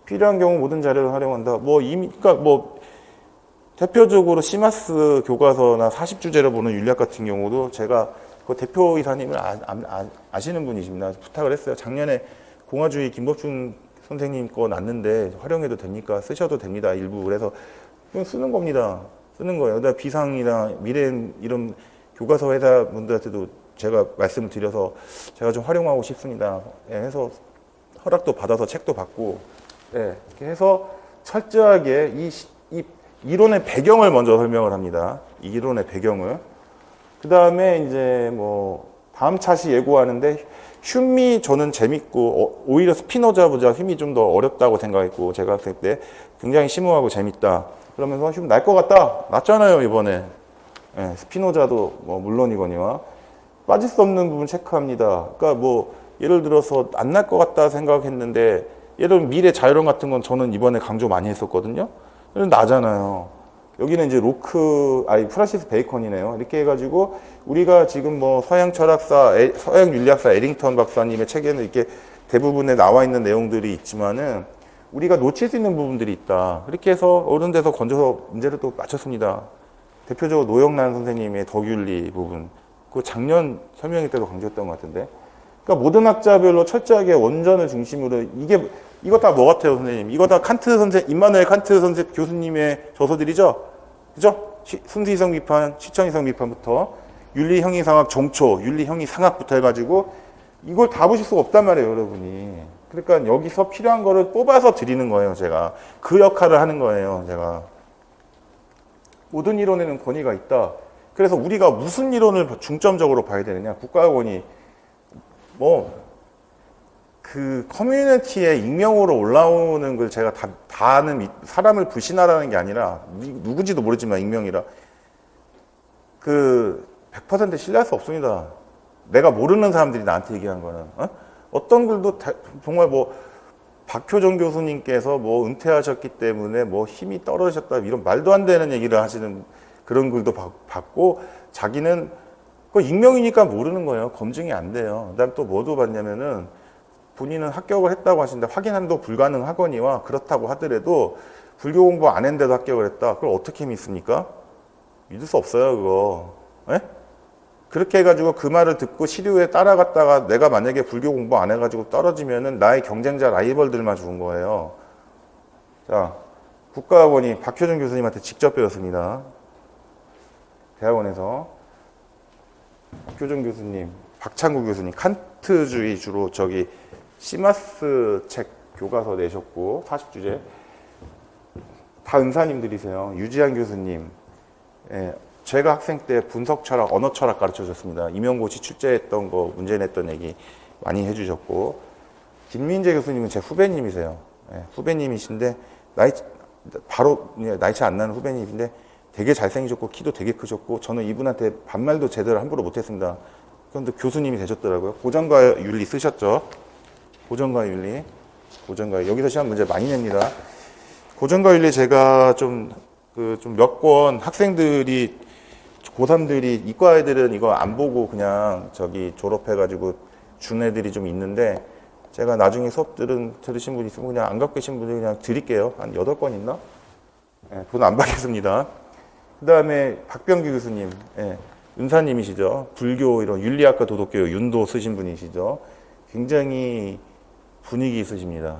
필요한 경우 모든 자료를 활용한다. 뭐 이미 그러니까 뭐 대표적으로 시마스 교과서나 40주제를 보는 윤리학 같은 경우도 제가 그 대표 이사님을 아시는 분이십니다. 부탁을 했어요. 작년에 공화주의 김법중 선생님 거 났는데 활용해도 됩니까? 쓰셔도 됩니다. 일부. 그래서 그냥 쓰는 겁니다. 쓰는 거예요. 그다음 비상이나 미래 이런 교과서 회사분들한테도 제가 말씀을 드려서 제가 좀 활용하고 싶습니다. 예, 해서 허락도 받아서 책도 받고, 예, 이렇게 해서 철저하게 이 이론의 배경을 먼저 설명을 합니다. 이 이론의 배경을. 그 다음에 이제 뭐 다음 차시 예고하는데 휴미 저는 재밌고 오히려 스피노자보다 휴미 좀 더 어렵다고 생각했고 제가 학생 때 굉장히 심오하고 재밌다. 그러면서 휴미 날 것 같다. 났잖아요 이번에. 예, 스피노자도 뭐 물론이거니와 빠질 수 없는 부분 체크합니다. 그러니까 뭐 예를 들어서 안 날 것 같다 생각했는데 예를 들면 미래 자유론 같은 건 저는 이번에 강조 많이 했었거든요. 나잖아요. 여기는 이제 프란시스 베이컨이네요. 이렇게 해가지고 우리가 지금 뭐 서양 철학사, 서양 윤리학사 에링턴 박사님의 책에는 이렇게 대부분에 나와 있는 내용들이 있지만은 우리가 놓칠 수 있는 부분들이 있다. 그렇게 해서 어른 데서 건져서 문제를 또 맞췄습니다. 대표적으로 노영란 선생님의 덕윤리 부분. 그 작년 설명회 때도 강조했던 것 같은데. 그러니까 모든 학자별로 철저하게 원전을 중심으로 이거 다 뭐 같아요, 선생님? 이거 다 임마누엘 칸트 교수님의 저서들이죠? 그죠? 순수이성 비판, 실천이성 비판부터 윤리 형이상학 정초, 윤리 형이상학부터 해가지고 이걸 다 보실 수가 없단 말이에요, 여러분이. 그러니까 여기서 필요한 거를 뽑아서 드리는 거예요, 제가. 그 역할을 하는 거예요, 제가. 모든 이론에는 권위가 있다. 그래서 우리가 무슨 이론을 중점적으로 봐야 되느냐? 국가권위. 그 커뮤니티에 익명으로 올라오는 걸 제가 다 아는 사람을 불신하라는 게 아니라 누군지도 모르지만 익명이라 100% 신뢰할 수 없습니다. 내가 모르는 사람들이 나한테 얘기한 거는 어떤 글도 정말 박효정 교수님께서 은퇴하셨기 때문에 힘이 떨어졌다 이런 말도 안 되는 얘기를 하시는 그런 글도 받고 자기는 익명이니까 모르는 거예요. 검증이 안 돼요. 그다음 또 뭐도 봤냐면은 본인은 합격을 했다고 하시는데 확인도 불가능하거니와 그렇다고 하더라도 불교 공부 안 했는데도 합격을 했다. 그걸 어떻게 믿습니까? 믿을 수 없어요, 그거. 에? 그렇게 해가지고 그 말을 듣고 시류에 따라갔다가 내가 만약에 불교 공부 안 해가지고 떨어지면은 나의 경쟁자 라이벌들만 죽은 거예요. 자, 국가학원이 박효준 교수님한테 직접 배웠습니다. 대학원에서. 박효준 교수님, 박창구 교수님, 칸트주의 주로 시마스 책 교과서 내셨고 40주제 다 은사님들이세요. 유지한 교수님, 제가 학생 때 분석 철학, 언어 철학 가르쳐 줬습니다. 임용고시 출제했던 거 문제 냈던 얘기 많이 해주셨고 김민재 교수님은 제 후배님이세요. 후배님이신데 나이 차 안 나는 후배님이신데 되게 잘생기셨고 키도 되게 크셨고 저는 이분한테 반말도 제대로 함부로 못했습니다. 그런데 교수님이 되셨더라고요. 고전과 윤리 쓰셨죠? 고전과 윤리. 여기서 시험 문제 많이 냅니다. 고전과 윤리 제가 몇 권 학생들이, 고3들이, 이과 애들은 이거 안 보고 그냥 졸업해가지고 준 애들이 좀 있는데 제가 나중에 수업 들으신 분 있으면 그냥 안 갖고 계신 분들 그냥 드릴게요. 한 8권 있나? 돈 안 받겠습니다. 그 다음에 박병규 교수님, 은사님이시죠. 불교 이런 윤리학과 도덕교 윤도 쓰신 분이시죠. 굉장히 분위기 있으십니다.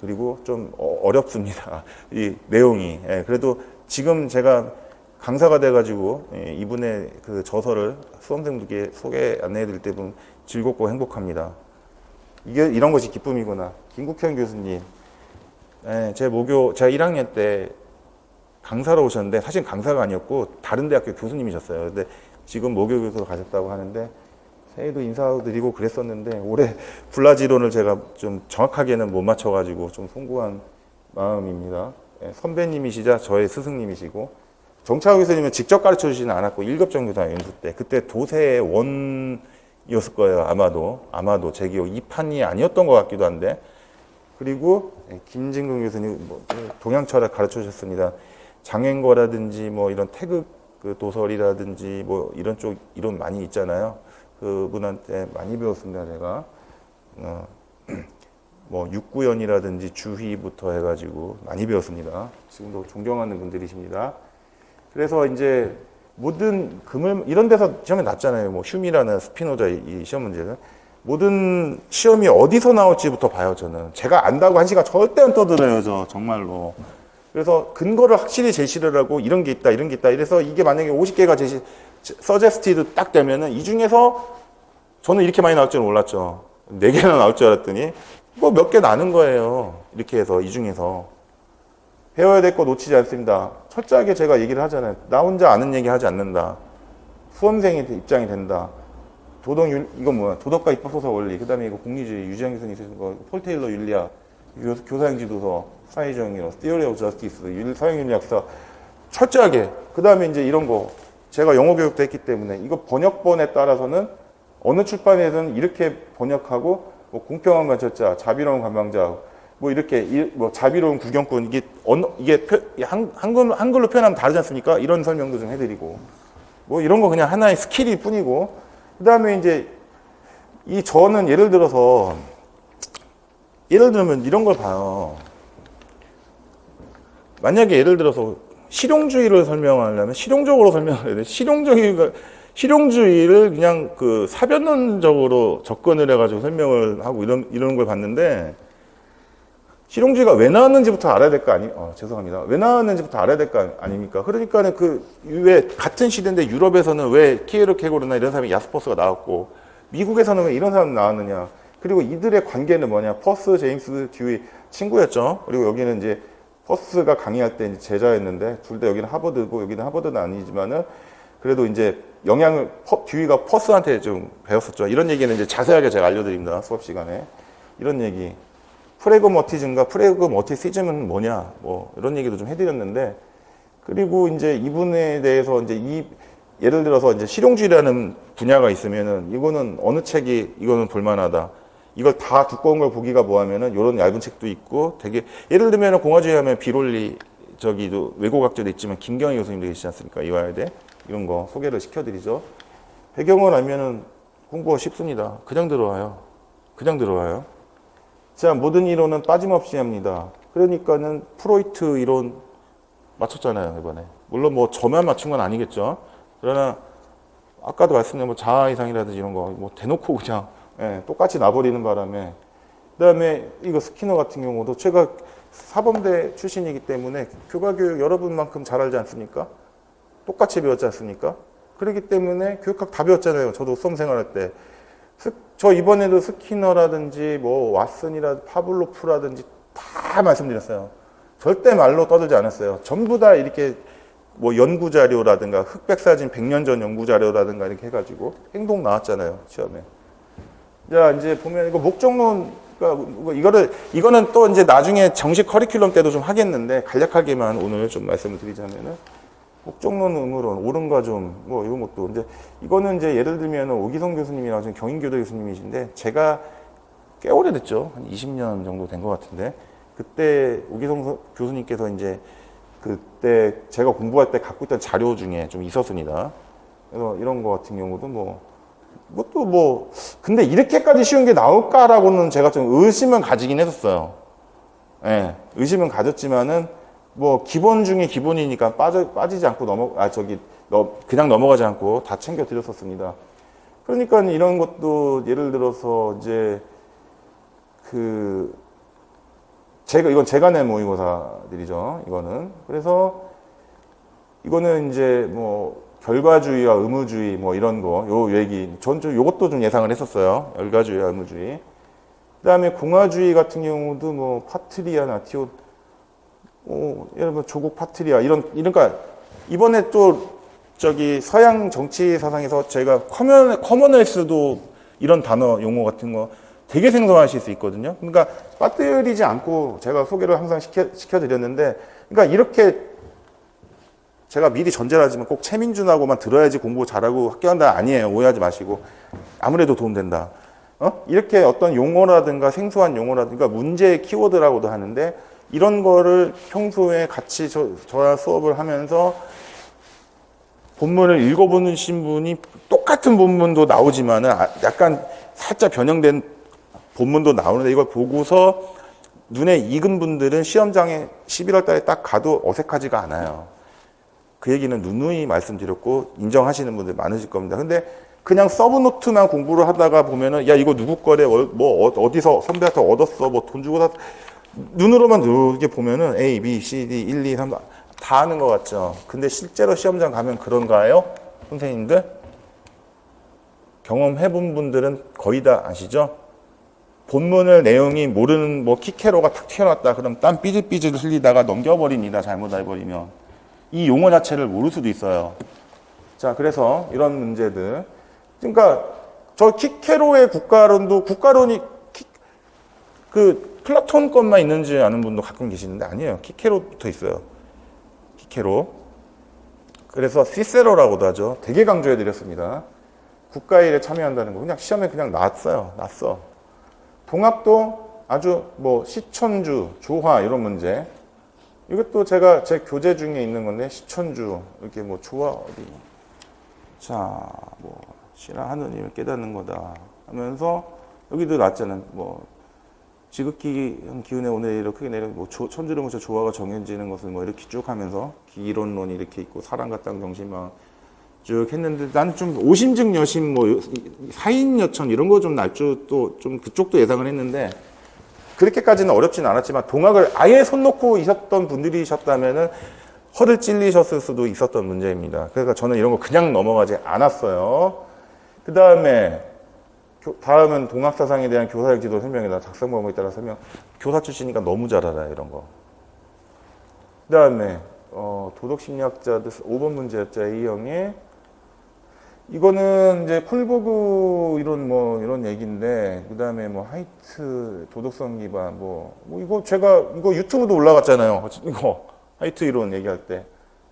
그리고 좀 어렵습니다. 이 내용이. 그래도 지금 제가 강사가 돼가지고 이분의 그 저서를 수험생들께 소개 안내해 드릴 때 보면 즐겁고 행복합니다. 이런 것이 기쁨이구나. 김국현 교수님. 제가 1학년 때 강사로 오셨는데 사실 강사가 아니었고 다른 대학교 교수님이셨어요. 근데 지금 모교 교수로 가셨다고 하는데 새해도 인사드리고 그랬었는데 올해 불라지론을 제가 좀 정확하게는 못 맞춰가지고 좀 송구한 마음입니다. 선배님이시자 저의 스승님이시고 정창호 교수님은 직접 가르쳐 주지는 않았고 1급 정교사 연수 때 그때 도세의 원이었을 거예요. 아마도 제 기억 2판이 아니었던 것 같기도 한데 그리고 김진근 교수님 동양철학 가르쳐 주셨습니다. 장행거라든지 이런 태극 도설이라든지 이런 쪽 이론 많이 있잖아요. 그분한테 많이 배웠습니다, 제가. 육구연이라든지 주희부터 해가지고 많이 배웠습니다. 지금도 존경하는 분들이십니다. 그래서 이제 모든 이런 데서 시험에 났잖아요. 휴미라는 스피노자 이 시험 문제는. 모든 시험이 어디서 나올지부터 봐요, 저는. 제가 안다고 1시간 절대 안 떠들어요, 정말로. 그래서 근거를 확실히 제시를 하고 이런 게 있다. 이래서 이게 만약에 50개가 서제스티드 딱 되면은 이 중에서 저는 이렇게 많이 나올 줄 몰랐죠. 4개나 나올 줄 알았더니 몇 개 나는 거예요. 이렇게 해서 이 중에서. 배워야 될 거 놓치지 않습니다. 철저하게 제가 얘기를 하잖아요. 나 혼자 아는 얘기 하지 않는다. 수험생의 입장이 된다. 이건 뭐야? 도덕과 입법소설 원리. 그 다음에 이거 공리주의, 유지한 교수님 쓰신 거, 폴 테일러 윤리학, 교사형 지도서, 사회적 이론, Theory of Justice, 사회윤리학사. 철저하게. 그 다음에 이제 이런 거. 제가 영어 교육도 했기 때문에 이거 번역본에 따라서는 어느 출판에서는 이렇게 번역하고 공평한 관찰자, 자비로운 관망자, 뭐 이렇게 뭐 자비로운 구경꾼 이게 한글로 표현하면 다르지 않습니까? 이런 설명도 좀 해드리고 뭐 이런 거 그냥 하나의 스킬일 뿐이고 그다음에 이제 저는 예를 들면 이런 걸 봐요. 만약에 예를 들어서 실용주의를 설명하려면 실용적으로 설명을 해야 돼. 실용주의를 그냥 그 사변론적으로 접근을 해가지고 설명을 하고 이런 걸 봤는데 실용주의가 왜 나왔는지부터 알아야 될 거 죄송합니다. 왜 나왔는지부터 알아야 될 거 아닙니까? 그러니까는 왜 같은 시대인데 유럽에서는 왜 키에르케고르나 이런 사람이 야스퍼스가 나왔고 미국에서는 왜 이런 사람이 나왔느냐? 그리고 이들의 관계는 뭐냐? 퍼스, 제임스, 듀이 친구였죠. 그리고 여기는 이제 퍼스가 강의할 때 이제 제자였는데 둘 다 여기는 하버드고 여기는 하버드는 아니지만은 그래도 이제 듀이가 퍼스한테 좀 배웠었죠. 이런 얘기는 이제 자세하게 제가 알려드립니다. 수업 시간에. 이런 얘기. 프래그머티즘과 프래그머티시즘은 뭐냐? 뭐 이런 얘기도 좀 해드렸는데 그리고 이제 이분에 대해서 이제 예를 들어서 이제 실용주의라는 분야가 있으면은 이거는 어느 책이 이거는 볼만하다. 이걸 다 두꺼운 걸 보기가 뭐하면은 이런 얇은 책도 있고 되게 예를 들면 공화주의 하면 비론리 저기도 외고학자도 있지만 김경희 교수님도 계시지 않습니까? 이화여대 이런 거 소개를 시켜드리죠. 배경을 알면은 공부가 쉽습니다. 그냥 들어와요. 자, 모든 이론은 빠짐없이 합니다. 그러니까는 프로이트 이론 맞췄잖아요, 이번에. 물론 뭐 저만 맞춘 건 아니겠죠. 그러나 아까도 말씀드린 뭐 자아 이상이라든지 이런 거 뭐 대놓고 그냥 똑같이 놔버리는 바람에 그다음에 이거 스키너 같은 경우도 제가 사범대 출신이기 때문에 교과교육 여러분만큼 잘 알지 않습니까? 똑같이 배웠지 않습니까? 그렇기 때문에 교육학 다 배웠잖아요. 저도 수험 생활할 때. 저 이번에도 스키너라든지 뭐 왓슨이라든지 파블로프라든지 다 말씀드렸어요. 절대 말로 떠들지 않았어요. 전부 다 이렇게 뭐 연구자료라든가 흑백사진 100년 전 연구자료라든가 이렇게 해가지고 행동 나왔잖아요. 시험에. 자, 이제 보면 이거 목적론, 이거는 또 이제 나중에 정식 커리큘럼 때도 좀 하겠는데 간략하게만 오늘 좀 말씀을 드리자면은 목적론, 의무론, 옳은과 좀, 뭐, 이런 것도. 이제, 이거는 이제 예를 들면 오기성 교수님이랑 지금 경인교도 교수님이신데, 제가 꽤 오래됐죠. 한 20년 정도 된 것 같은데, 그때 오기성 교수님께서 이제, 그때 제가 공부할 때 갖고 있던 자료 중에 좀 있었습니다. 그래서 이런 거 같은 경우도 이것도 근데 이렇게까지 쉬운 게 나올까라고는 제가 좀 의심은 가지긴 했었어요. 예, 의심은 가졌지만은, 기본 중에 기본이니까 빠지지 않고 그냥 넘어가지 않고 다 챙겨 드렸었습니다. 그러니까 이런 것도 예를 들어서 이제 이건 제가 낸 모의고사들이죠. 이거는. 그래서 이거는 이제 결과주의와 의무주의 이런 거, 요 얘기. 요것도 좀 예상을 했었어요. 결과주의와 의무주의. 그 다음에 공화주의 같은 경우도 파트리아, 나티오, 예를 들면 조국 파트리아 그러니까 이번에 또 서양 정치 사상에서 저희가 커먼웰스도 이런 단어 용어 같은 거 되게 생소하실 수 있거든요. 그러니까 빠뜨리지 않고 제가 소개를 항상 시켜드렸는데, 그러니까 이렇게 제가 미리 전제를 하지만 꼭 최민준하고만 들어야지 공부 잘하고 합격한다 아니에요. 오해하지 마시고 아무래도 도움된다. 이렇게 어떤 용어라든가 생소한 용어라든가 문제의 키워드라고도 하는데. 이런 거를 평소에 같이 저와 수업을 하면서 본문을 읽어보신 분이 똑같은 본문도 나오지만은 약간 살짝 변형된 본문도 나오는데 이걸 보고서 눈에 익은 분들은 시험장에 11월 달에 딱 가도 어색하지가 않아요. 그 얘기는 누누이 말씀드렸고 인정하시는 분들 많으실 겁니다. 근데 그냥 서브노트만 공부를 하다가 보면은 야 이거 누구 거래 어디서 선배한테 얻었어 돈 주고 샀어 눈으로만 이렇게 보면은 A, B, C, D, 1, 2, 3 다 아는 것 같죠. 근데 실제로 시험장 가면 그런가요? 선생님들? 경험해본 분들은 거의 다 아시죠? 본문을 내용이 모르는 키케로가 탁 튀어나왔다. 그럼 땀 삐질삐질 흘리다가 넘겨버립니다. 잘못 알버리면. 이 용어 자체를 모를 수도 있어요. 자, 그래서 이런 문제들. 그러니까 저 키케로의 국가론이 플라톤 것만 있는지 아는 분도 가끔 계시는데 아니에요. 키케로부터 있어요. 키케로. 그래서 시세로라고도 하죠. 되게 강조해 드렸습니다. 국가일에 참여한다는 거 그냥 시험에 그냥 났어. 동학도 아주 뭐 시천주, 조화 이런 문제. 이것도 제가 제 교재 중에 있는 건데 시천주 이렇게 뭐 조화 어디 자 뭐 신하 하느님을 깨닫는 거다 하면서 여기도 났잖아요. 뭐 지극히 기운의 오늘 이렇게 내려 뭐 천주를 모셔 조화가 정해지는 것을 뭐 이렇게 쭉 하면서 기이론론이 이렇게 있고 사랑과 땅 정신만 쭉 했는데 나는 좀 오심증 여심 뭐 사인 여천 이런 거 좀 날 줄 또 좀 그쪽도 예상을 했는데 그렇게까지는 어렵진 않았지만 동학을 아예 손 놓고 있었던 분들이셨다면은 허를 찔리셨을 수도 있었던 문제입니다. 그러니까 저는 이런 거 그냥 넘어가지 않았어요. 그 다음은 동학사상에 대한 교사적 지도 설명이다. 작성 방법에 따라 설명. 교사 출신이니까 너무 잘 알아요, 이런 거. 그 다음에 도덕심리학자들 5번 문제였죠, A형에. 이거는 이제 콜버그 이런 얘기인데, 그 다음에 뭐 하이트 도덕성 기반 이거 이거 유튜브도 올라갔잖아요. 이거 하이트 이론 얘기할 때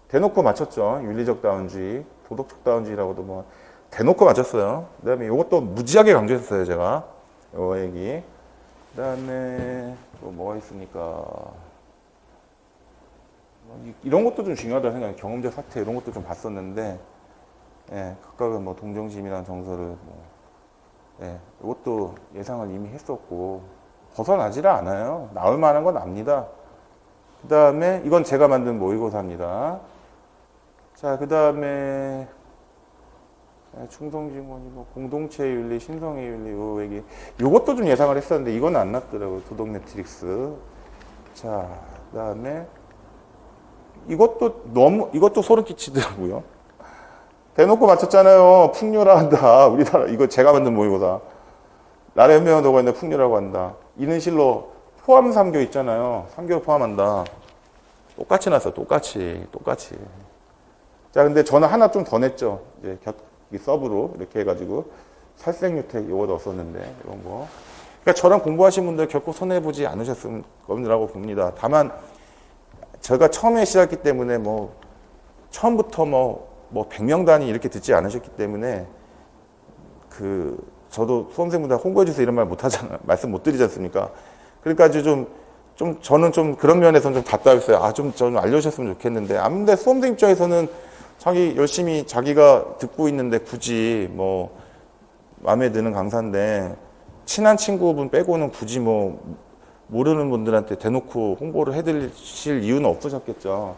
대놓고 맞췄죠. 윤리적 다운주의, 도덕적 다운주의라고도 뭐 대놓고 맞췄어요. 그 다음에 이것도 무지하게 강조했어요, 제가. 요 얘기. 그 다음에 또 뭐가 있습니까? 이런 것도 좀 중요하다고 생각해요. 경험적 사태 이런 것도 좀 봤었는데, 예, 각각은 뭐 동정심이란 정서를 예, 이것도 예상을 이미 했었고 벗어나지를 않아요. 나올 만한 건 납니다. 그 다음에 이건 제가 만든 모의고사입니다. 자, 그 다음에 충성지원이 뭐 공동체 윤리, 신성의 윤리 요 얘기 요것도 좀 예상을 했었는데 이건 안 났더라고요. 도덕 매트릭스. 자, 그 다음에 이것도 소름 끼치더라고요. 대놓고 맞췄잖아요. 풍류라 한다. 우리나라 이거 제가 만든 모의고사. 나라 현명한 너가 있는데 풍류라고 한다. 이는 실로 포함 3교 있잖아요. 3교를 포함한다. 똑같이 났어. 똑같이. 자, 근데 저는 하나 좀 더 냈죠. 이제 서브로 이렇게 해가지고 살생유택 이거 넣었었는데 이런 거. 그러니까 저랑 공부하신 분들 결코 손해보지 않으셨을 거라고 봅니다. 다만 제가 처음에 시작했기 때문에 처음부터 100명 단위 이렇게 듣지 않으셨기 때문에 저도 수험생분들 홍보해주세요 이런 말 못하잖아요. 말씀 못 드리지 않습니까? 그러니까 저는 좀 그런 면에서는 좀 답답했어요. 좀 알려주셨으면 좋겠는데. 아무데 수험생 입장에서는 열심히 자기가 듣고 있는데 굳이 마음에 드는 강사인데 친한 친구분 빼고는 굳이 모르는 분들한테 대놓고 홍보를 해드리실 이유는 없으셨겠죠.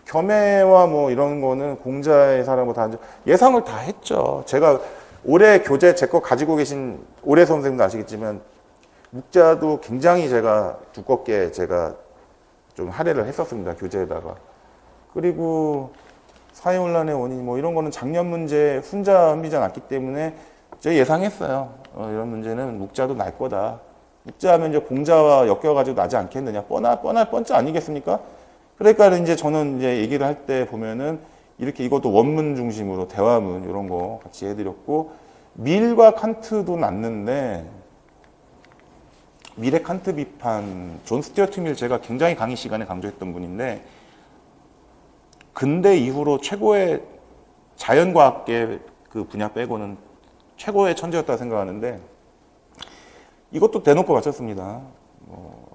겸해와 이런 거는 공자의 사랑과 다 예상을 다 했죠. 제가 올해 교재 제 거 가지고 계신 올해 선생님도 아시겠지만 묵자도 굉장히 제가 두껍게 제가 좀 할애를 했었습니다. 교재에다가. 그리고 사회혼란의 원인 이런 거는 작년 문제 훈자 헌비지 않았기 때문에 제가 예상했어요. 이런 문제는 묵자도 날 거다. 묵자 하면 이제 공자와 엮여가지고 나지 않겠느냐. 뻔할 뻔짜 아니겠습니까? 그러니까 이제 저는 이제 얘기를 할 때 보면은 이렇게 이것도 원문 중심으로 대화문 이런 거 같이 해드렸고 밀과 칸트도 났는데 밀의 칸트 비판 존 스튜어트 밀 제가 굉장히 강의 시간에 강조했던 분인데 근대 이후로 최고의 자연과학계 그 분야 빼고는 최고의 천재였다고 생각하는데 이것도 대놓고 맞췄습니다.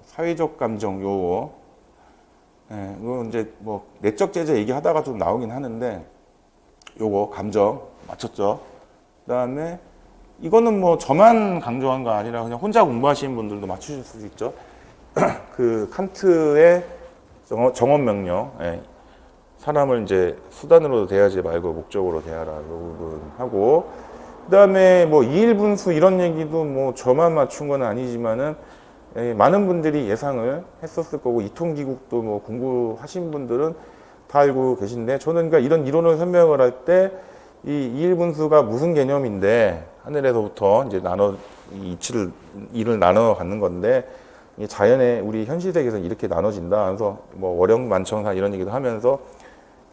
사회적 감정 요거 이거 이제 내적 제재 얘기하다가 좀 나오긴 하는데 요거 감정 맞췄죠. 그다음에 이거는 저만 강조한 거 아니라 그냥 혼자 공부하시는 분들도 맞추실 수 있죠. 그 칸트의 정원 명령, 사람을 이제 수단으로 대하지 말고 목적으로 대하라 이 부분하고 그다음에 이일분수 이런 얘기도 저만 맞춘 건 아니지만은 많은 분들이 예상을 했었을 거고 이통기국도 공부하신 분들은 다 알고 계신데 저는 그러니까 이런 이론을 설명을 할 때 이 이일분수가 무슨 개념인데 하늘에서부터 이제 이를 나눠 갖는 건데 자연의 우리 현실 세계에서는 이렇게 나눠진다. 그래서 월영만청사 이런 얘기도 하면서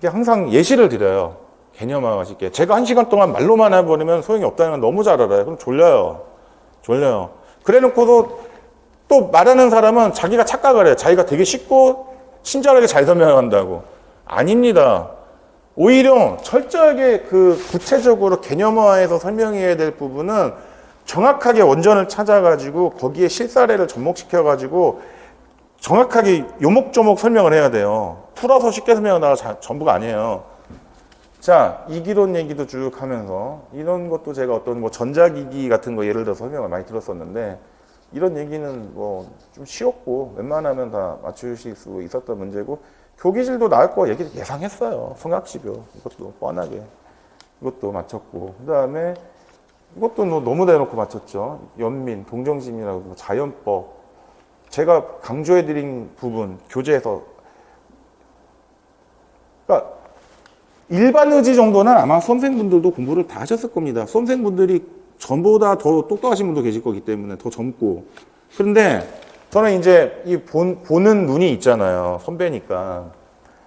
항상 예시를 드려요. 개념화가 쉽게. 제가 1시간 동안 말로만 해버리면 소용이 없다는 건 너무 잘 알아요. 그럼 졸려요. 그래 놓고도 또 말하는 사람은 자기가 착각을 해요. 자기가 되게 쉽고 친절하게 잘 설명한다고. 아닙니다. 오히려 철저하게 구체적으로 개념화해서 설명해야 될 부분은 정확하게 원전을 찾아가지고 거기에 실사례를 접목시켜가지고 정확하게 요목조목 설명을 해야 돼요. 풀어서 쉽게 설명하다가 전부가 아니에요. 자, 이기론 얘기도 쭉 하면서 이런 것도 제가 어떤 뭐 전자기기 같은 거 예를 들어서 설명을 많이 들었었는데 이런 얘기는 뭐 좀 쉬웠고 웬만하면 다 맞추실 수 있었던 문제고 교기질도 나올 거 예상했어요. 성학시교 이것도 뻔하게 이것도 맞췄고 그 다음에 이것도 너무 대놓고 맞췄죠. 연민, 동정심이라고 뭐 자연법 제가 강조해드린 부분 교재에서 그러니까 일반 의지 정도는 아마 수험생분들도 공부를 다 하셨을 겁니다. 수험생분들이 전보다 더 똑똑하신 분도 계실 거기 때문에 더 젊고 그런데 저는 이제 이 보는 눈이 있잖아요. 선배니까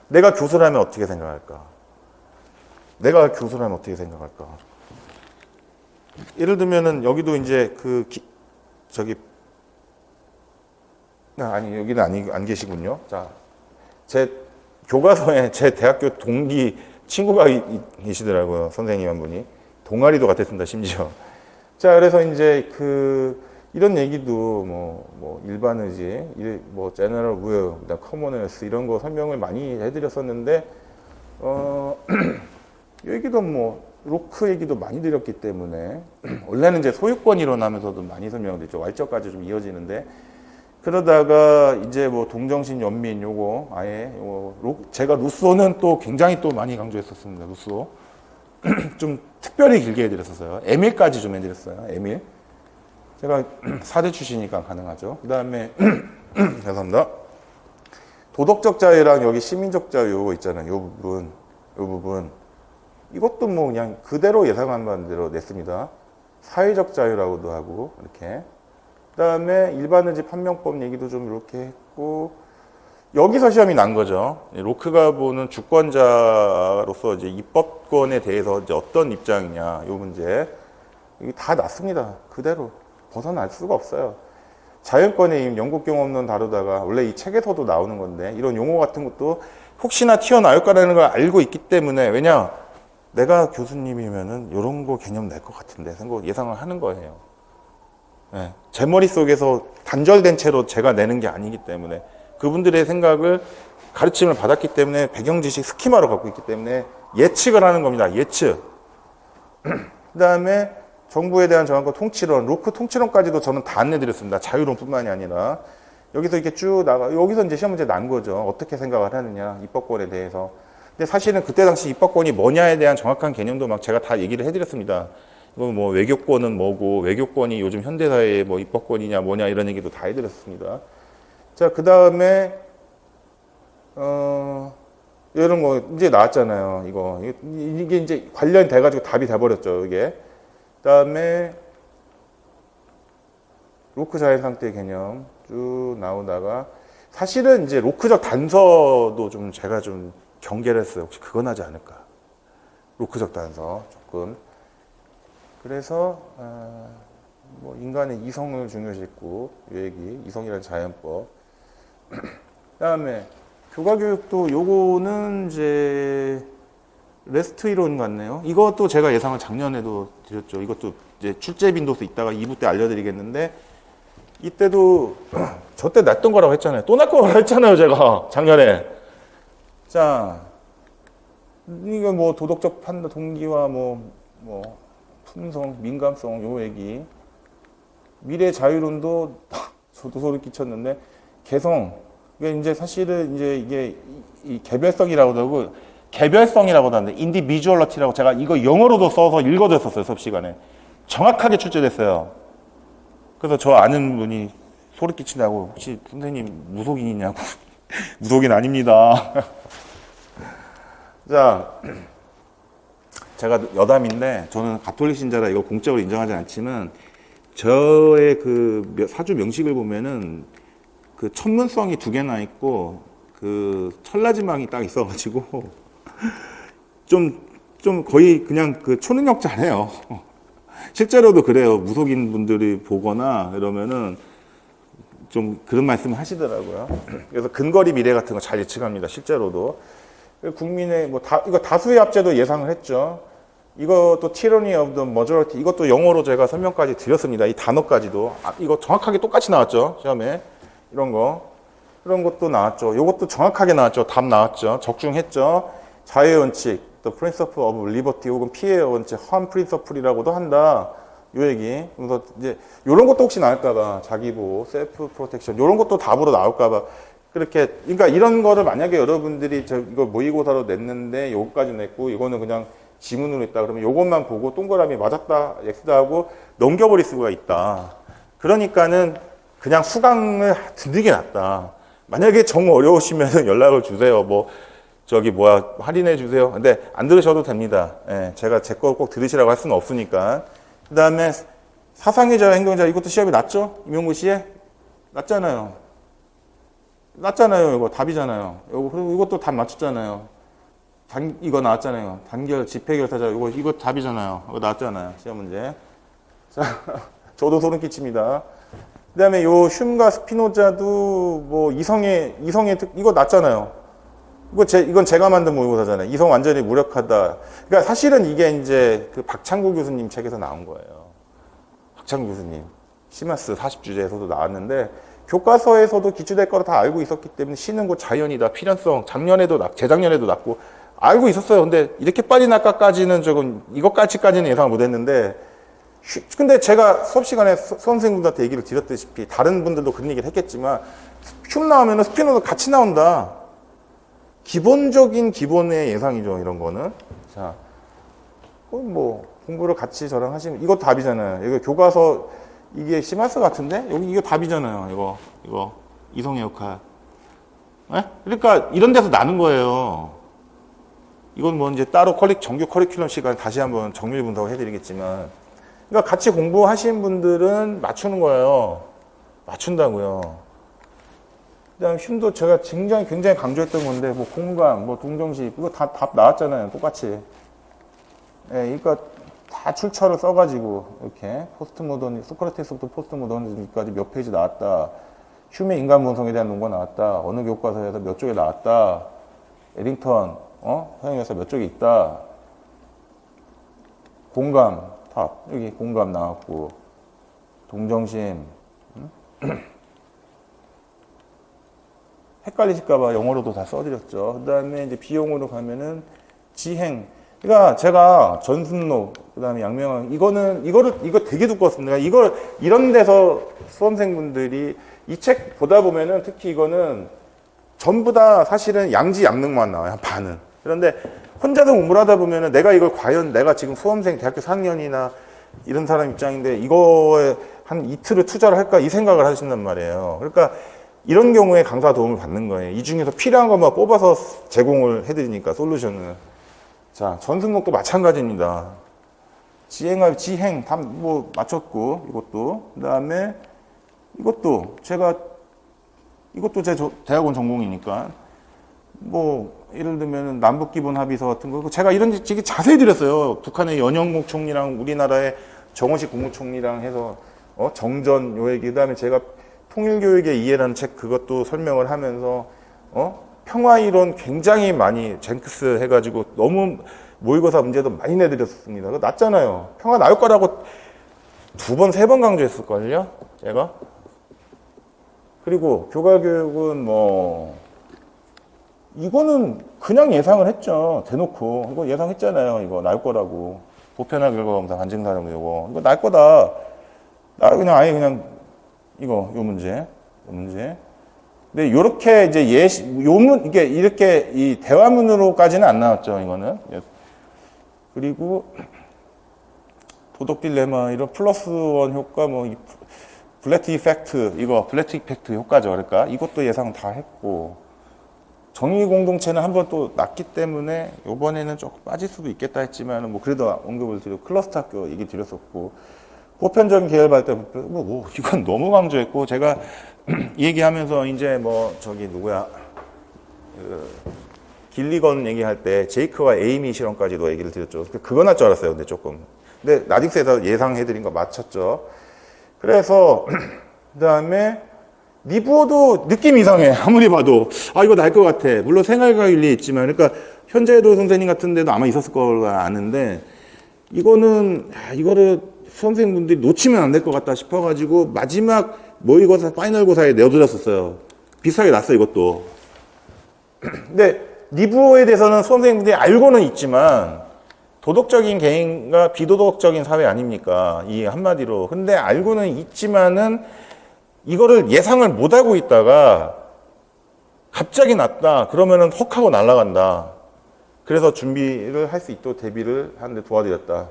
내가 교수라면 어떻게 생각할까? 내가 교수라면 어떻게 생각할까? 예를 들면은 여기도 이제 아니 여기는 안 계시군요. 자, 제 교과서에 제 대학교 동기 친구가 계시더라고요. 선생님 한 분이 동아리도 같았습니다. 심지어. 자, 그래서 이제 이런 얘기도 뭐 일반 의지, 뭐 제너럴 윌, 그다음 커먼웰스 이런 거 설명을 많이 해드렸었는데 얘기도 뭐 로크 얘기도 많이 드렸기 때문에 원래는 이제 소유권 이론하면서도 많이 설명드렸죠. 왈적까지 좀 이어지는데 그러다가 이제 뭐 동정심 연민 요거 아예 제가 루소는 또 굉장히 또 많이 강조했었습니다. 루소 좀 특별히 길게 해드렸었어요. 에밀까지 좀 해드렸어요. 에밀 제가 사대 출신이니까 가능하죠. 그 다음에 죄송합니다. 도덕적 자유랑 여기 시민적 자유 요거 있잖아요. 요 부분 이것도 뭐 그냥 그대로 예상한 대로 냈습니다. 사회적 자유라고도 하고 이렇게 그 다음에 일반의지 판명법 얘기도 좀 이렇게 했고 여기서 시험이 난 거죠. 로크가 보는 주권자로서 이제 입법권에 대해서 이제 어떤 입장이냐 이 문제 이게 다 났습니다. 그대로 벗어날 수가 없어요. 자연권의 힘, 영국 경험론 다루다가 원래 이 책에서도 나오는 건데 이런 용어 같은 것도 혹시나 튀어나올까라는 걸 알고 있기 때문에 왜냐 내가 교수님이면은 이런 거 개념 낼 것 같은데 예상을 하는 거예요. 네, 제 머릿속에서 단절된 채로 제가 내는 게 아니기 때문에 그분들의 생각을 가르침을 받았기 때문에 배경 지식 스키마로 갖고 있기 때문에 예측을 하는 겁니다. 예측. 그 다음에 정부에 대한 정확한 통치론, 로크 통치론까지도 저는 다 안내드렸습니다. 자유론뿐만이 아니라 여기서 이렇게 쭉 여기서 이제 시험 문제 난 거죠. 어떻게 생각을 하느냐 입법권에 대해서. 근데 사실은 그때 당시 입법권이 뭐냐에 대한 정확한 개념도 막 제가 다 얘기를 해드렸습니다. 이거 뭐 외교권은 뭐고 외교권이 요즘 현대사회의 뭐 입법권이냐 뭐냐 이런 얘기도 다 해드렸습니다. 자, 그 다음에 이런 거 이제 나왔잖아요. 이게 이제 관련돼 가지고 답이 돼버렸죠. 이게. 그 다음에 로크 자연 상태 개념 쭉 나오다가 사실은 이제 로크적 단서도 좀 제가 좀 경계를 했어요. 혹시 그건 하지 않을까? 로크적 단서 조금. 그래서 뭐 인간의 이성을 중요시했고 이 얘기 이성이라는 자연법. 그다음에 교과교육도 요거는 이제 레스트 이론 같네요. 이것도 제가 예상을 작년에도 드렸죠. 이것도 이제 출제 빈도수 있다가 2부 때 알려드리겠는데 이때도 저 때 냈던 거라고 했잖아요. 또 낼 거라고 했잖아요. 제가 작년에. 자, 이거 뭐 도덕적 판단 동기와 뭐 품성, 민감성 요 얘기. 미래 자유론도 저도 소리 끼쳤는데 개성. 이게 이제 사실은 이제 이게 이 개별성이라고도 하고 개별성이라고도 하는데 인디비주얼러티라고 제가 이거 영어로도 써서 읽어줬었어요. 수업 시간에. 정확하게 출제됐어요. 그래서 저 아는 분이 소리 끼친다고 혹시 선생님 무속인이냐고. 무속인 아닙니다. 자, 제가 여담인데 저는 가톨릭 신자라 이거 공적으로 인정하지 않지만 저의 그 사주 명식을 보면은 그 천문성이 2개나 있고 그 천라지망이 딱 있어가지고 좀 거의 그냥 그 초능력자네요. 실제로도 그래요. 무속인 분들이 보거나 이러면은 좀 그런 말씀을 하시더라고요. 그래서 근거리 미래 같은 거 잘 예측합니다. 실제로도. 국민의 이거 다수의 합제도 예상을 했죠. 이것도 tyranny of the majority. 이것도 영어로 제가 설명까지 드렸습니다. 이 단어까지도. 이거 정확하게 똑같이 나왔죠. 시험에. 이런 거. 그런 것도 나왔죠. 이것도 정확하게 나왔죠. 답 나왔죠. 적중했죠. 자유의 원칙, the principle of liberty 혹은 피해의 원칙, harm principle이라고도 한다. 요 얘기. 그래서 이제 이런 것도 혹시 나올까봐 자기 보호, 셀프 프로텍션 이런 것도 답으로 나올까봐 그렇게 그러니까 이런 거를 만약에 여러분들이 이거 모의고사로 냈는데 요거까지 냈고 이거는 그냥 지문으로 있다 그러면 요것만 보고 동그라미 맞았다, X다 하고 넘겨버릴 수가 있다. 그러니까는 그냥 수강을 듣는 게 낫다. 만약에 정 어려우시면 연락을 주세요. 뭐 할인해 주세요. 근데 안 들으셔도 됩니다. 예, 제가 제 거 꼭 들으시라고 할 수는 없으니까. 그 다음에 사상의자, 행동자 이것도 시험이 났죠? 임용구 씨에? 났잖아요. 났잖아요. 이거 답이잖아요. 그리고 이것도 답 맞췄잖아요. 이거 나왔잖아요. 단결, 집회결사자 이거 답이잖아요. 이거 나왔잖아요. 시험 문제. 자, 저도 소름 끼칩니다. 그 다음에 요 흉과 스피노자도 뭐 이성의 이거 났잖아요. 이건 제가 만든 모의고사잖아요. 이성 완전히 무력하다. 그러니까 사실은 이게 이제 그 박창구 교수님 책에서 나온 거예요. 박창구 교수님. 시마스 40주제에서도 나왔는데, 교과서에서도 기출될 거를 다 알고 있었기 때문에 시는 곧 자연이다. 필연성. 재작년에도 났고, 알고 있었어요. 근데 이렇게 빨리 날까까지는 조금, 이것까지는 예상 못 했는데, 근데 제가 수업 시간에 수험생분들한테 얘기를 드렸다시피, 다른 분들도 그런 얘기를 했겠지만, 흉 나오면 스피노도 같이 나온다. 기본의 예상이죠, 이런 거는. 자, 뭐, 공부를 같이 저랑 하시면, 이거 답이잖아요. 이거 교과서, 이게 시마스 같은데? 이거 답이잖아요, 이거. 이성의 역할. 네? 그러니까, 이런 데서 나는 거예요. 이건 뭐 이제 따로 정규 커리큘럼 시간에 다시 한번 정밀 분석을 해드리겠지만, 그러니까 같이 공부하신 분들은 맞추는 거예요. 맞춘다고요. 그다음 흉도 제가 굉장히 강조했던 건데 뭐 공감, 뭐 동정식 이거 다 답 나왔잖아요. 똑같이. 예, 그러니까 다 출처를 써가지고 이렇게 소크라테스부터 포스트모더니즘까지 몇 페이지 나왔다. 흉의 인간 본성에 대한 논가 나왔다. 어느 교과서에서 몇 쪽에 나왔다. 에링턴, 서양에서 몇 쪽에 있다. 공감, 답 여기 공감 나왔고 동정심. 헷갈리실까봐 영어로도 다 써드렸죠. 그 다음에 이제 비용으로 가면은 지행. 그러니까 제가 전순록, 그 다음에 양명왕, 이거 되게 두꺼웠습니다. 이런 데서 수험생분들이 이 책 보다 보면은 특히 이거는 전부 다 사실은 양지 양능만 나와요. 한 반은. 그런데 혼자서 공부를 하다 보면은 내가 이걸 과연 내가 지금 수험생 대학교 4학년이나 이런 사람 입장인데 이거에 한 이틀을 투자를 할까 이 생각을 하신단 말이에요. 그러니까 이런 경우에 강사 도움을 받는 거예요. 이 중에서 필요한 것만 뽑아서 제공을 해드리니까, 솔루션을. 자, 전승록도 마찬가지입니다. 지행, 다 뭐 맞췄고, 이것도. 그 다음에 이것도 제 대학원 전공이니까. 뭐, 예를 들면 남북기본 합의서 같은 거. 제가 이런 되게 자세히 드렸어요. 북한의 연영국 총리랑 우리나라의 정호식 국무총리랑 해서, 정전 요 얘기. 그 다음에 제가 통일교육의 이해라는 책 그것도 설명을 하면서 평화이론 굉장히 많이 쟁크스 해가지고 너무 모의고사 문제도 많이 내드렸습니다. 그거 났잖아요. 평화 나올 거라고 2번, 3번 강조했을걸요? 제가? 그리고 교과교육은 뭐 이거는 그냥 예상을 했죠. 대놓고. 이거 예상했잖아요. 이거 나올 거라고. 보편화 결과검사 반증사정 이거 날 거다. 그냥 요 문제. 근데 요렇게 이제 이게 이렇게 이 대화문으로까지는 안 나왔죠, 이거는. 그리고 도덕 딜레마, 이런 플러스 원 효과, 블래트 이펙트 효과죠. 그러니까 이것도 예상 다 했고. 정의 공동체는 한번 또 났기 때문에 요번에는 조금 빠질 수도 있겠다 했지만, 그래도 언급을 드리고, 클러스터 학교 얘기 드렸었고, 보편적인 계열 발달, 이건 너무 강조했고, 제가 이 얘기하면서 이제 길리건 얘기할 때 제이크와 에이미 실험까지도 얘기를 드렸죠. 그건 할 줄 알았어요, 근데 조금. 근데 나딕스에서 예상해드린 거 맞췄죠. 그래서, 그 다음에, 니부어도 느낌 이상해. 아무리 봐도. 이거 날 것 같아. 물론 생활과 윤리 있지만, 그러니까 현재도 선생님 같은 데도 아마 있었을 거라 아는데, 이거는 이거를 수험생분들이 놓치면 안 될 것 같다 싶어가지고 마지막 모의고사 파이널고사에 내어드렸었어요. 비슷하게 났어 이것도. 근데 리브어에 대해서는 수험생분들이 알고는 있지만 도덕적인 개인과 비도덕적인 사회 아닙니까? 이 한마디로. 근데 알고는 있지만은 이거를 예상을 못하고 있다가 갑자기 났다. 그러면은 헉 하고 날아간다. 그래서 준비를 할 수 있도록 대비를 하는데 도와드렸다.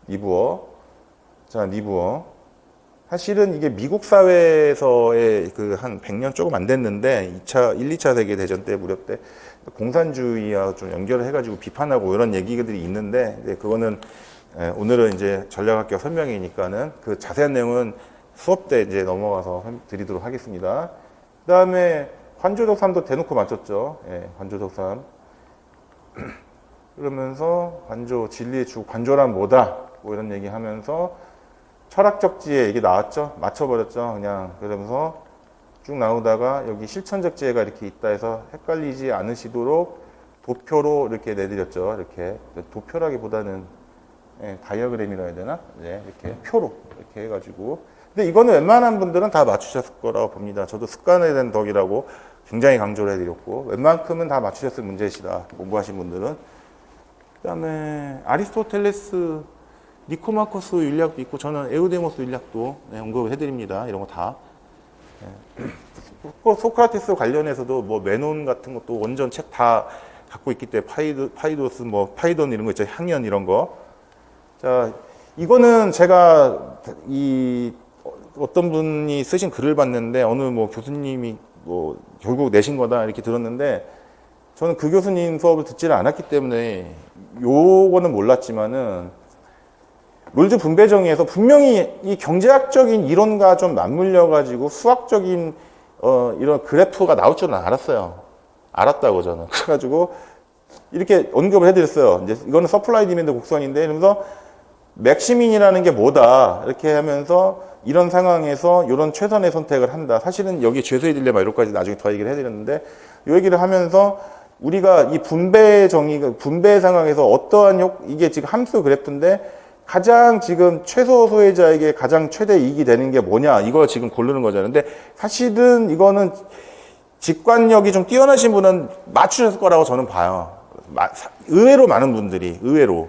리브어. 자, 리브어. 사실은 이게 미국 사회에서의 그 한 100년 조금 안 됐는데 1, 2차 세계대전 때 무렵 때 공산주의와 좀 연결을 해가지고 비판하고 이런 얘기들이 있는데 그거는 오늘은 이제 전략학교 설명이니까는 그 자세한 내용은 수업 때 이제 넘어가서 드리도록 하겠습니다. 그 다음에 관조적 3도 대놓고 맞췄죠. 예, 관조적 3. 그러면서 관조, 진리의 주, 관조란 뭐다? 뭐 이런 얘기 하면서 철학적 지혜 이게 나왔죠? 맞춰버렸죠? 그냥. 그러면서 쭉 나오다가 여기 실천적 지혜가 이렇게 있다 해서 헷갈리지 않으시도록 도표로 이렇게 내드렸죠. 이렇게. 도표라기보다는 다이어그램이라 해야 되나? 네, 이렇게 표로 이렇게 해가지고. 근데 이거는 웬만한 분들은 다 맞추셨을 거라고 봅니다. 저도 습관에 대한 덕이라고 굉장히 강조를 해드렸고, 웬만큼은 다 맞추셨을 문제시다. 공부하신 분들은. 그 다음에 아리스토텔레스, 니코마코스 윤리학도 있고, 저는 에우데모스 윤리학도 언급을 해드립니다. 이런 거 다. 소크라테스 관련해서도 뭐 메논 같은 것도 원전 책 다 갖고 있기 때문에 파이도스, 뭐 파이돈 이런 거 있죠. 향연 이런 거. 자, 이거는 제가 어떤 분이 쓰신 글을 봤는데 어느 뭐 교수님이 뭐 결국 내신 거다 이렇게 들었는데 저는 그 교수님 수업을 듣지를 않았기 때문에 요거는 몰랐지만은 롤즈 분배 정의에서 분명히 이 경제학적인 이론과 좀 맞물려 가지고 수학적인 이런 그래프가 나올 줄은 알았어요. 알았다고 저는. 그래가지고 이렇게 언급을 해드렸어요. 이제 이거는 서플라이 디맨드 곡선인데 이러면서 맥시민이라는 게 뭐다 이렇게 하면서 이런 상황에서 이런 최선의 선택을 한다. 사실은 여기 죄수의 딜레마 이런까지 나중에 더 얘기를 해드렸는데 이 얘기를 하면서 우리가 이 분배 정의가 분배 상황에서 어떠한 이게 지금 함수 그래프인데 가장 지금 최소 소외자에게 가장 최대 이익이 되는 게 뭐냐 이걸 지금 고르는 거잖아요. 근데 사실은 이거는 직관력이 좀 뛰어나신 분은 맞추셨을 거라고 저는 봐요. 의외로 많은 분들이 의외로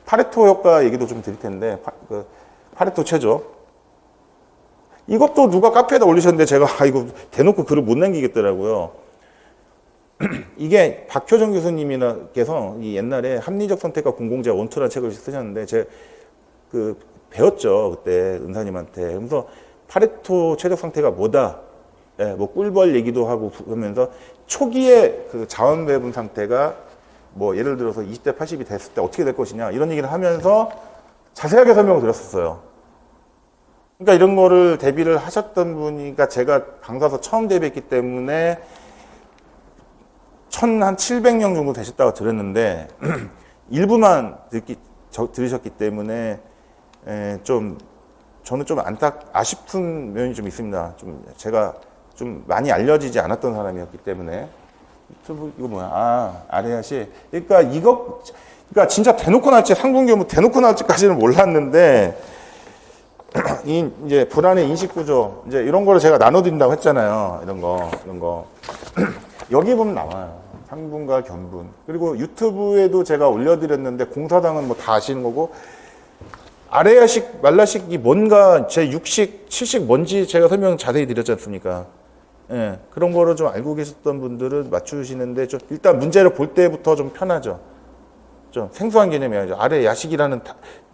파레토 효과 얘기도 좀 드릴 텐데 파레토 체조 이것도 누가 카페에다 올리셨는데 제가 이거 대놓고 글을 못 남기겠더라고요. 이게 박효정 교수님께서 이 옛날에 합리적 선택과 공공재 원투라는 책을 쓰셨는데 제가 배웠죠 그때 은사님한테. 그래서 파레토 최적 상태가 뭐다. 예, 뭐 꿀벌 얘기도 하고 하면서 초기에 그 자원 배분 상태가 뭐 예를 들어서 20대 80이 됐을 때 어떻게 될 것이냐 이런 얘기를 하면서 자세하게 설명을 드렸었어요. 그러니까 이런 거를 대비를 하셨던 분이니까 제가 강사서 처음 대비했기 때문에 한 700명 정도 되셨다고 들었는데 일부만 들으셨기 때문에 좀 저는 좀 아쉽은 면이 좀 있습니다. 좀 제가 좀 많이 알려지지 않았던 사람이었기 때문에 이거 뭐야? 아레아시. 그러니까 그러니까 진짜 대놓고 나올지 상분교무 대놓고 나올지까지는 몰랐는데 이제 불안의 인식 구조 이제 이런 거를 제가 나눠드린다고 했잖아요. 이런 거 여기 보면 나와요. 상분과 견분. 그리고 유튜브에도 제가 올려드렸는데 공사당은 뭐 다 아시는 거고 아레아식, 말라식이 뭔가 제 6식, 7식 뭔지 제가 설명 자세히 드렸지 않습니까? 예, 그런 거를 좀 알고 계셨던 분들은 맞추시는데 좀 일단 문제를 볼 때부터 좀 편하죠. 좀 생소한 개념이 아니죠. 아레야식이라는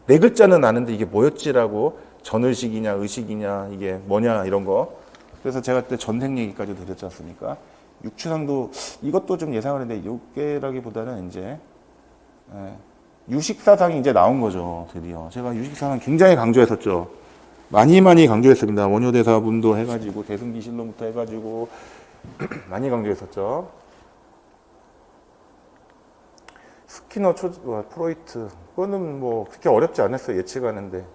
네 글자는 아는데 이게 뭐였지라고 전의식이냐 의식이냐 이게 뭐냐 이런 거. 그래서 제가 그때 전생 얘기까지 드렸지 않습니까? 육추상도 이것도 좀 예상을 했는데 요게라기보다는 이제 유식사상이 이제 나온 거죠. 드디어 제가 유식사상 굉장히 강조했었죠. 많이 강조했습니다. 원효대사분도 해가지고 대승기실론부터 해가지고 많이 강조했었죠. 스키너, 프로이트 그거는 뭐 그렇게 어렵지 않았어요. 예측하는데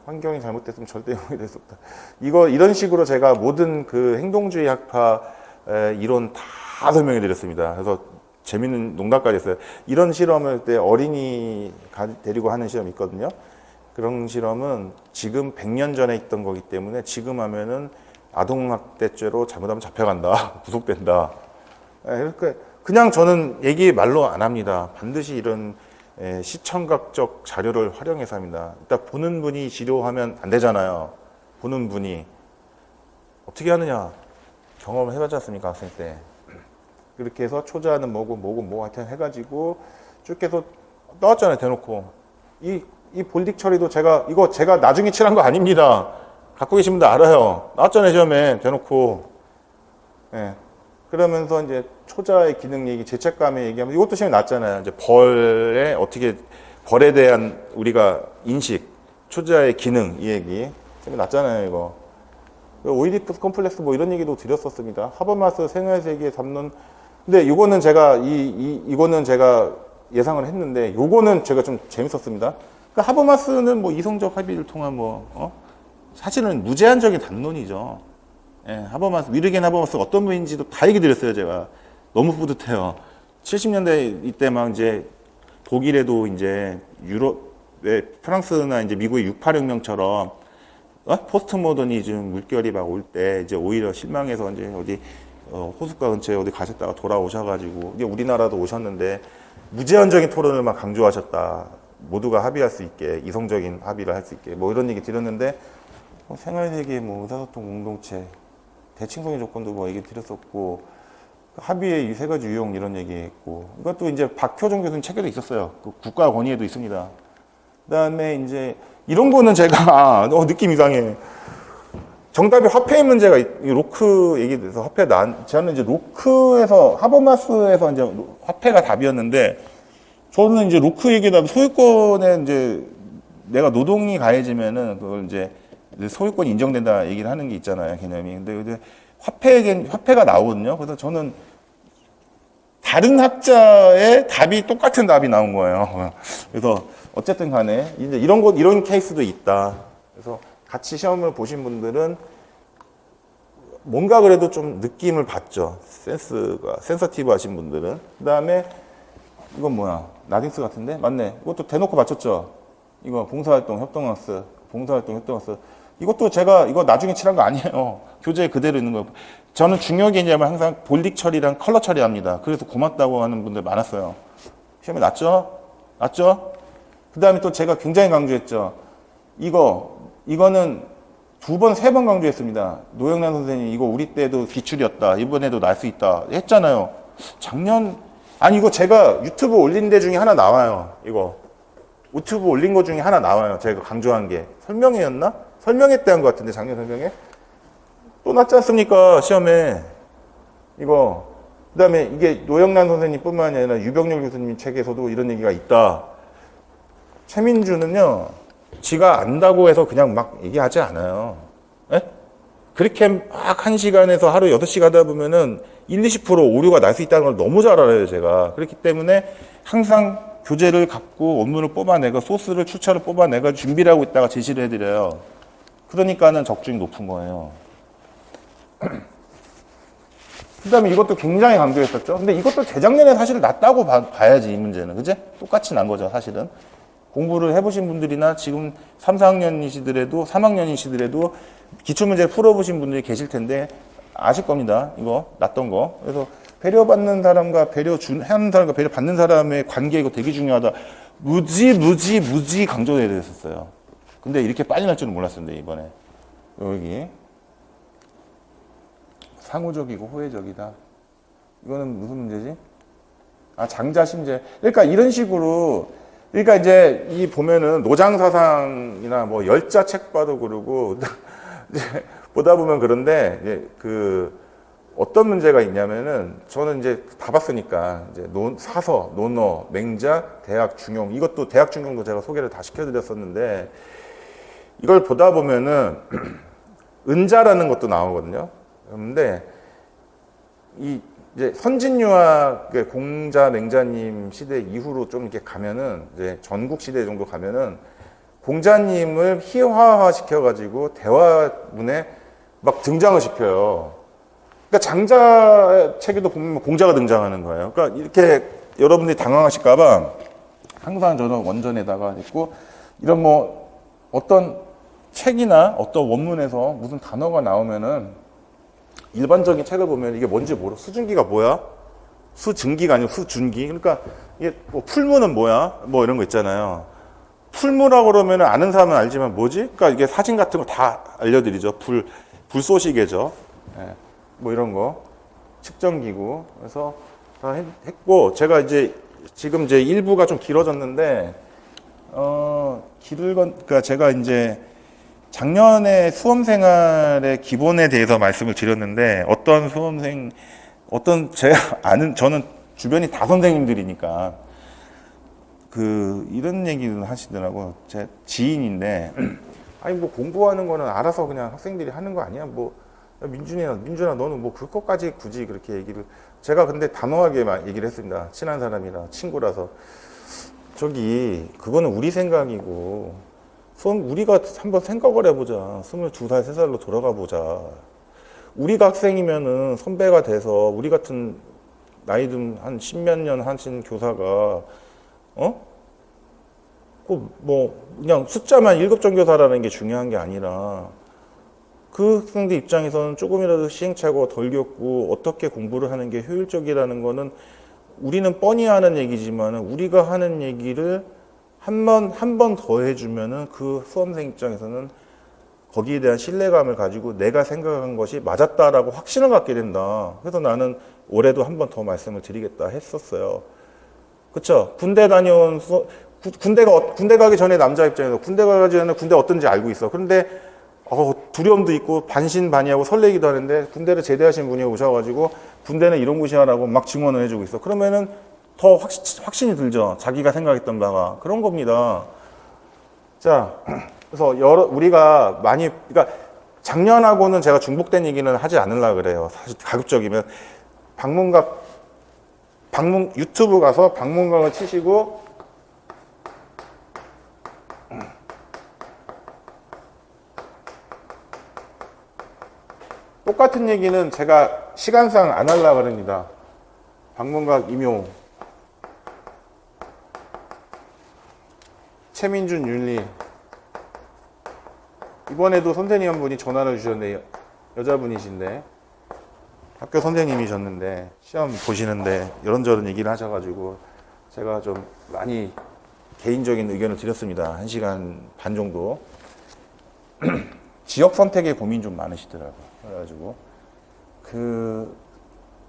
환경이 잘못됐으면 절대 영웅이 될 수 없다. 이런 식으로 제가 모든 그 행동주의 학파 이론 다 설명해 드렸습니다. 그래서 재밌는 농담까지 했어요. 이런 실험을 때 어린이 데리고 하는 시험이 있거든요. 그런 실험은 지금 100년 전에 있던 거기 때문에 지금 하면은 아동학대죄로 잘못하면 잡혀간다. 구속된다. 이렇게 그냥 저는 얘기 말로 안 합니다. 반드시 이런 시청각적 자료를 활용해서 합니다. 일단 보는 분이 치료하면 안 되잖아요. 보는 분이 어떻게 하느냐 경험을 해봤지 않습니까, 학생 때. 그렇게 해서 초자는 뭐고 하여튼 해가지고 쭉 해서 나왔잖아요, 대놓고. 이 볼딕 처리도 제가 나중에 칠한 거 아닙니다. 갖고 계신 분들 알아요. 나왔잖아요, 시험에 대놓고. 예. 그러면서 이제 초자의 기능 얘기, 죄책감의 얘기하면 이것도 시험에 났잖아요. 이제 벌에 대한 우리가 인식, 초자의 기능 이 얘기 시험에 났잖아요, 이거. 오이디푸스 컴플렉스 뭐 이런 얘기도 드렸었습니다. 하버마스 생활세계의 담론. 근데 이거는 제가 이거는 제가 예상을 했는데 요거는 제가 좀 재밌었습니다. 그러니까 하버마스는 뭐 이성적 합의를 통한 사실은 무제한적인 담론이죠. 예, 하버마스, 위르겐 하버마스가 어떤 분인지도 다 얘기 드렸어요, 제가. 너무 뿌듯해요. 70년대 이때 막 이제 독일에도 이제 유럽의 프랑스나 이제 미국의 68혁명처럼 포스트 모더니즘 물결이 막 올 때 이제 오히려 실망해서 이제 어디 호숫가 근처에 어디 가셨다가 돌아오셔가지고 이게 우리나라도 오셨는데 무제한적인 토론을 막 강조하셨다. 모두가 합의할 수 있게 이성적인 합의를 할 수 있게 뭐 이런 얘기 드렸는데 생활세계 뭐 의사소통 공동체 대칭성의 조건도 뭐 얘기 드렸었고 합의의 이 세 가지 유형 이런 얘기했고 이것도 이제 박효정 교수님 책에도 있었어요. 그 국가 권위에도 있습니다. 그다음에 이제 이런 거는 제가 느낌 이상해. 정답이 화폐의 문제가 로크 얘기돼서 저는 이제 로크에서 하버마스에서 이제 화폐가 답이었는데 저는 이제 로크 얘기다 소유권에 이제 내가 노동이 가해지면은 그걸 이제 소유권이 인정된다 얘기를 하는 게 있잖아요, 개념이. 근데 화폐가 나오거든요. 그래서 저는 다른 학자의 답이 똑같은 답이 나온 거예요. 그래서 어쨌든 간에 이제 이런 케이스도 있다. 그래서 같이 시험을 보신 분들은 뭔가 그래도 좀 느낌을 받죠. 센서티브 하신 분들은. 그 다음에 이건 뭐야? 나딩스 같은데? 맞네. 이것도 대놓고 맞췄죠? 이거 봉사활동 협동학습. 이것도 제가 이거 나중에 칠한 거 아니에요. 교재에 그대로 있는 거예요. 저는 중요 개념을 항상 볼딕 처리랑 컬러 처리합니다. 그래서 고맙다고 하는 분들 많았어요. 시험에 났죠? 그 다음에 또 제가 굉장히 강조했죠. 이거는 2번, 3번 강조했습니다. 노영란 선생님, 이거 우리 때도 기출이었다. 이번에도 날 수 있다. 했잖아요. 이거 제가 유튜브 올린 데 중에 하나 나와요. 유튜브 올린 거 중에 하나 나와요. 제가 강조한 게. 설명회였나? 설명회 때 한 것 같은데, 작년 설명회? 또 났지 않습니까? 시험에. 그 다음에 이게 노영란 선생님 뿐만이 아니라 유병렬 교수님 책에서도 이런 얘기가 있다. 최민주는요, 지가 안다고 해서 그냥 막 얘기하지 않아요. 에? 그렇게 막 1시간에서 하루 6시간 하다 보면은 20% 오류가 날 수 있다는 걸 너무 잘 알아요, 제가. 그렇기 때문에 항상 교재를 갖고 원문을 뽑아내고 소스를 출처를 뽑아내고 준비를 하고 있다가 제시를 해드려요. 그러니까는 적중이 높은 거예요. 그 다음에 이것도 굉장히 강조했었죠. 근데 이것도 재작년에 사실 났다고 봐야지, 이 문제는. 그제? 똑같이 난 거죠, 사실은. 공부를 해보신 분들이나 지금 3, 4학년이시더라도 3학년이시더라도 기출문제를 풀어보신 분들이 계실 텐데 아실 겁니다. 이거 났던 거. 그래서 배려받는 사람과 하는 사람과 배려받는 사람의 관계 이거 되게 중요하다. 무지 강조해야 됐었어요. 근데 이렇게 빨리 날 줄은 몰랐습니다, 이번에. 여기. 상호적이고 호혜적이다. 이거는 무슨 문제지? 장자심제. 그러니까 이런 식으로 그러니까 이제 보면은 노장사상이나 뭐 열자 책 봐도 그러고 이제 보다 보면 그런데 이제 어떤 문제가 있냐면은 저는 이제 다 봤으니까 이제 사서, 논어, 맹자, 대학 중용 이것도 대학 중용도 제가 소개를 다 시켜드렸었는데 이걸 보다 보면은 은자라는 것도 나오거든요. 그런데 이제 선진유학의 공자, 맹자님 시대 이후로 좀 이렇게 가면은 이제 전국 시대 정도 가면은 공자님을 희화화 시켜가지고 대화문에 막 등장을 시켜요. 그러니까 장자 책에도 보면 공자가 등장하는 거예요. 그러니까 이렇게 여러분들이 당황하실까봐 항상 저는 원전에다가 있고 이런 뭐 어떤 책이나 어떤 원문에서 무슨 단어가 나오면은 일반적인 책을 보면 이게 뭔지 모르. 수증기가 뭐야? 수증기가 아니고 수준기. 그러니까 이게 뭐 풀무는 뭐야? 뭐 이런 거 있잖아요. 풀무라고 그러면 아는 사람은 알지만 뭐지? 그러니까 이게 사진 같은 거 다 알려드리죠. 불쏘시개죠. 예, 뭐 이런 거. 측정기구. 그래서 다 했고, 제가 이제 지금 이제 일부가 좀 길어졌는데, 그러니까 제가 이제 작년에 수험 생활의 기본에 대해서 말씀을 드렸는데, 제가 아는, 저는 주변이 다 선생님들이니까, 이런 얘기를 하시더라고. 제 지인인데, 아니, 뭐 공부하는 거는 알아서 그냥 학생들이 하는 거 아니야? 뭐, 민준아, 너는 뭐 그것까지 굳이 그렇게 얘기를. 제가 근데 단호하게 얘기를 했습니다. 친한 사람이라, 친구라서. 그거는 우리 생각이고, 우리가 한번 생각을 해보자. 22살, 3살로 돌아가 보자. 우리가 학생이면은 선배가 돼서 우리 같은 나이 든 한 십몇 년 하신 교사가, 그냥 숫자만 1급 전교사라는 게 중요한 게 아니라 그 학생들 입장에서는 조금이라도 시행착오가 덜 겪고 어떻게 공부를 하는 게 효율적이라는 거는 우리는 뻔히 하는 얘기지만 우리가 하는 얘기를 한 번 더 해주면은 그 수험생 입장에서는 거기에 대한 신뢰감을 가지고 내가 생각한 것이 맞았다라고 확신을 갖게 된다. 그래서 나는 올해도 한 번 더 말씀을 드리겠다 했었어요. 그쵸? 군대 가기 전에 남자 입장에서 군대 가기 전에 군대 어떤지 알고 있어. 그런데 두려움도 있고 반신반의하고 설레기도 하는데 군대를 제대하신 분이 오셔가지고 군대는 이런 곳이야라고 막 증언을 해주고 있어. 그러면은 더 확신이 들죠. 자기가 생각했던 바가. 그런 겁니다. 자, 그래서 우리가 그러니까 작년하고는 제가 중복된 얘기는 하지 않으려고 그래요. 사실 가급적이면 유튜브 가서 방문각을 치시고 똑같은 얘기는 제가 시간상 안 하려고 합니다. 방문각 임용, 최민준 윤리. 이번에도 선생님 한 분이 전화를 주셨는데 여자분이신데 학교 선생님이셨는데 시험 보시는데 이런저런 얘기를 하셔가지고 제가 좀 많이 개인적인 의견을 드렸습니다. 1시간 반 정도. 지역 선택에 고민 좀 많으시더라고요. 그래가지고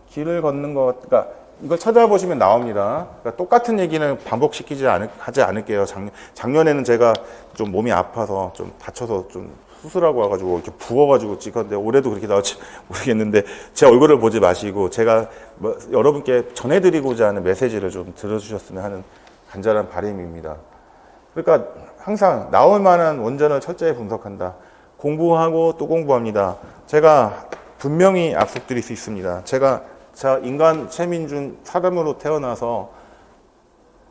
길을 걷는 그러니까 이걸 찾아보시면 나옵니다. 그러니까 똑같은 얘기는 하지 않을게요. 작년에는 제가 좀 몸이 아파서 좀 다쳐서 좀 수술하고 와가지고 이렇게 부어가지고 찍었는데 올해도 그렇게 나올지 모르겠는데 제 얼굴을 보지 마시고 제가 여러분께 전해드리고자 하는 메시지를 좀 들어주셨으면 하는 간절한 바람입니다. 그러니까 항상 나올 만한 원전을 철저히 분석한다. 공부하고 또 공부합니다. 제가 분명히 약속드릴 수 있습니다. 제가 인간 최민준 사람으로 태어나서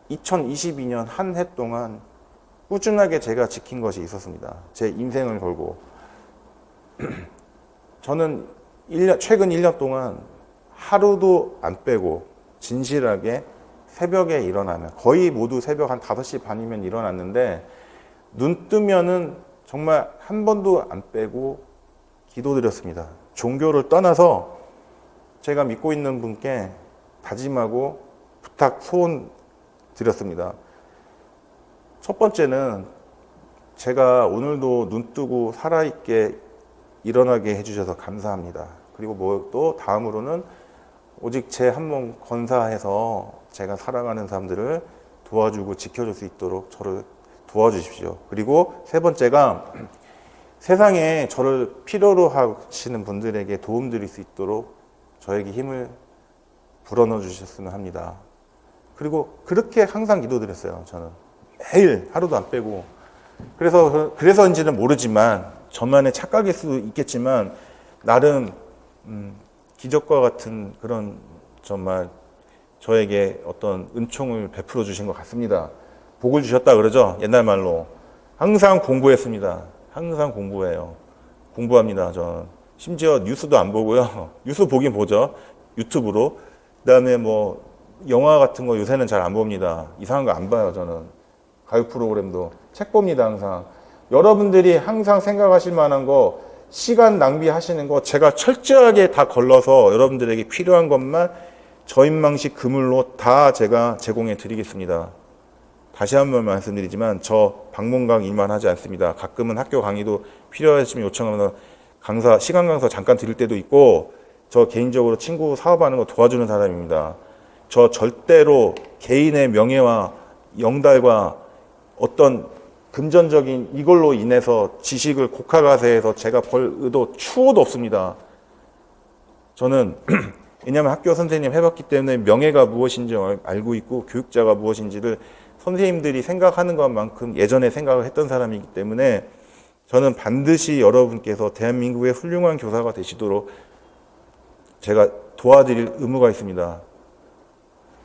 2022년 한 해 동안 꾸준하게 제가 지킨 것이 있었습니다. 제 인생을 걸고. 저는 최근 1년 동안 하루도 안 빼고 진실하게 새벽에 일어나면 거의 모두 새벽 한 5시 반이면 일어났는데 눈 뜨면은 정말 한 번도 안 빼고 기도드렸습니다. 종교를 떠나서 제가 믿고 있는 분께 다짐하고 부탁, 소원 드렸습니다. 첫 번째는 제가 오늘도 눈 뜨고 살아있게 일어나게 해주셔서 감사합니다. 그리고 또 다음으로는 오직 제 한 몸 건사해서 제가 살아가는 사람들을 도와주고 지켜줄 수 있도록 저를 도와주십시오. 그리고 세 번째가 세상에 저를 필요로 하시는 분들에게 도움드릴 수 있도록 저에게 힘을 불어넣어 주셨으면 합니다. 그리고 그렇게 항상 기도드렸어요. 저는 매일 하루도 안 빼고. 그래서인지는 모르지만 저만의 착각일 수도 있겠지만 나름 기적과 같은 그런 정말 저에게 어떤 은총을 베풀어 주신 것 같습니다. 복을 주셨다 그러죠. 옛날 말로. 항상 공부했습니다. 항상 공부해요. 공부합니다. 저는 심지어 뉴스도 안 보고요. 뉴스 보긴 보죠. 유튜브로. 그다음에 뭐 영화 같은 거 요새는 잘 안 봅니다. 이상한 거 안 봐요, 저는. 가요 프로그램도 책 봅니다, 항상. 여러분들이 항상 생각하실 만한 거, 시간 낭비하시는 거 제가 철저하게 다 걸러서 여러분들에게 필요한 것만 저인망식 그물로 다 제가 제공해 드리겠습니다. 다시 한번 말씀드리지만 저 방문강 일만 하지 않습니다. 가끔은 학교 강의도 필요하시면 요청하면 강사, 시간 강사 잠깐 드릴 때도 있고, 저 개인적으로 친구 사업하는 거 도와주는 사람입니다. 저 절대로 개인의 명예와 영달과 어떤 금전적인 이걸로 인해서 지식을 곡하가세해서 제가 벌 의도 추호도 없습니다. 저는 왜냐하면 학교 선생님 해봤기 때문에 명예가 무엇인지 알고 있고 교육자가 무엇인지를 선생님들이 생각하는 것만큼 예전에 생각을 했던 사람이기 때문에 저는 반드시 여러분께서 대한민국의 훌륭한 교사가 되시도록 제가 도와드릴 의무가 있습니다.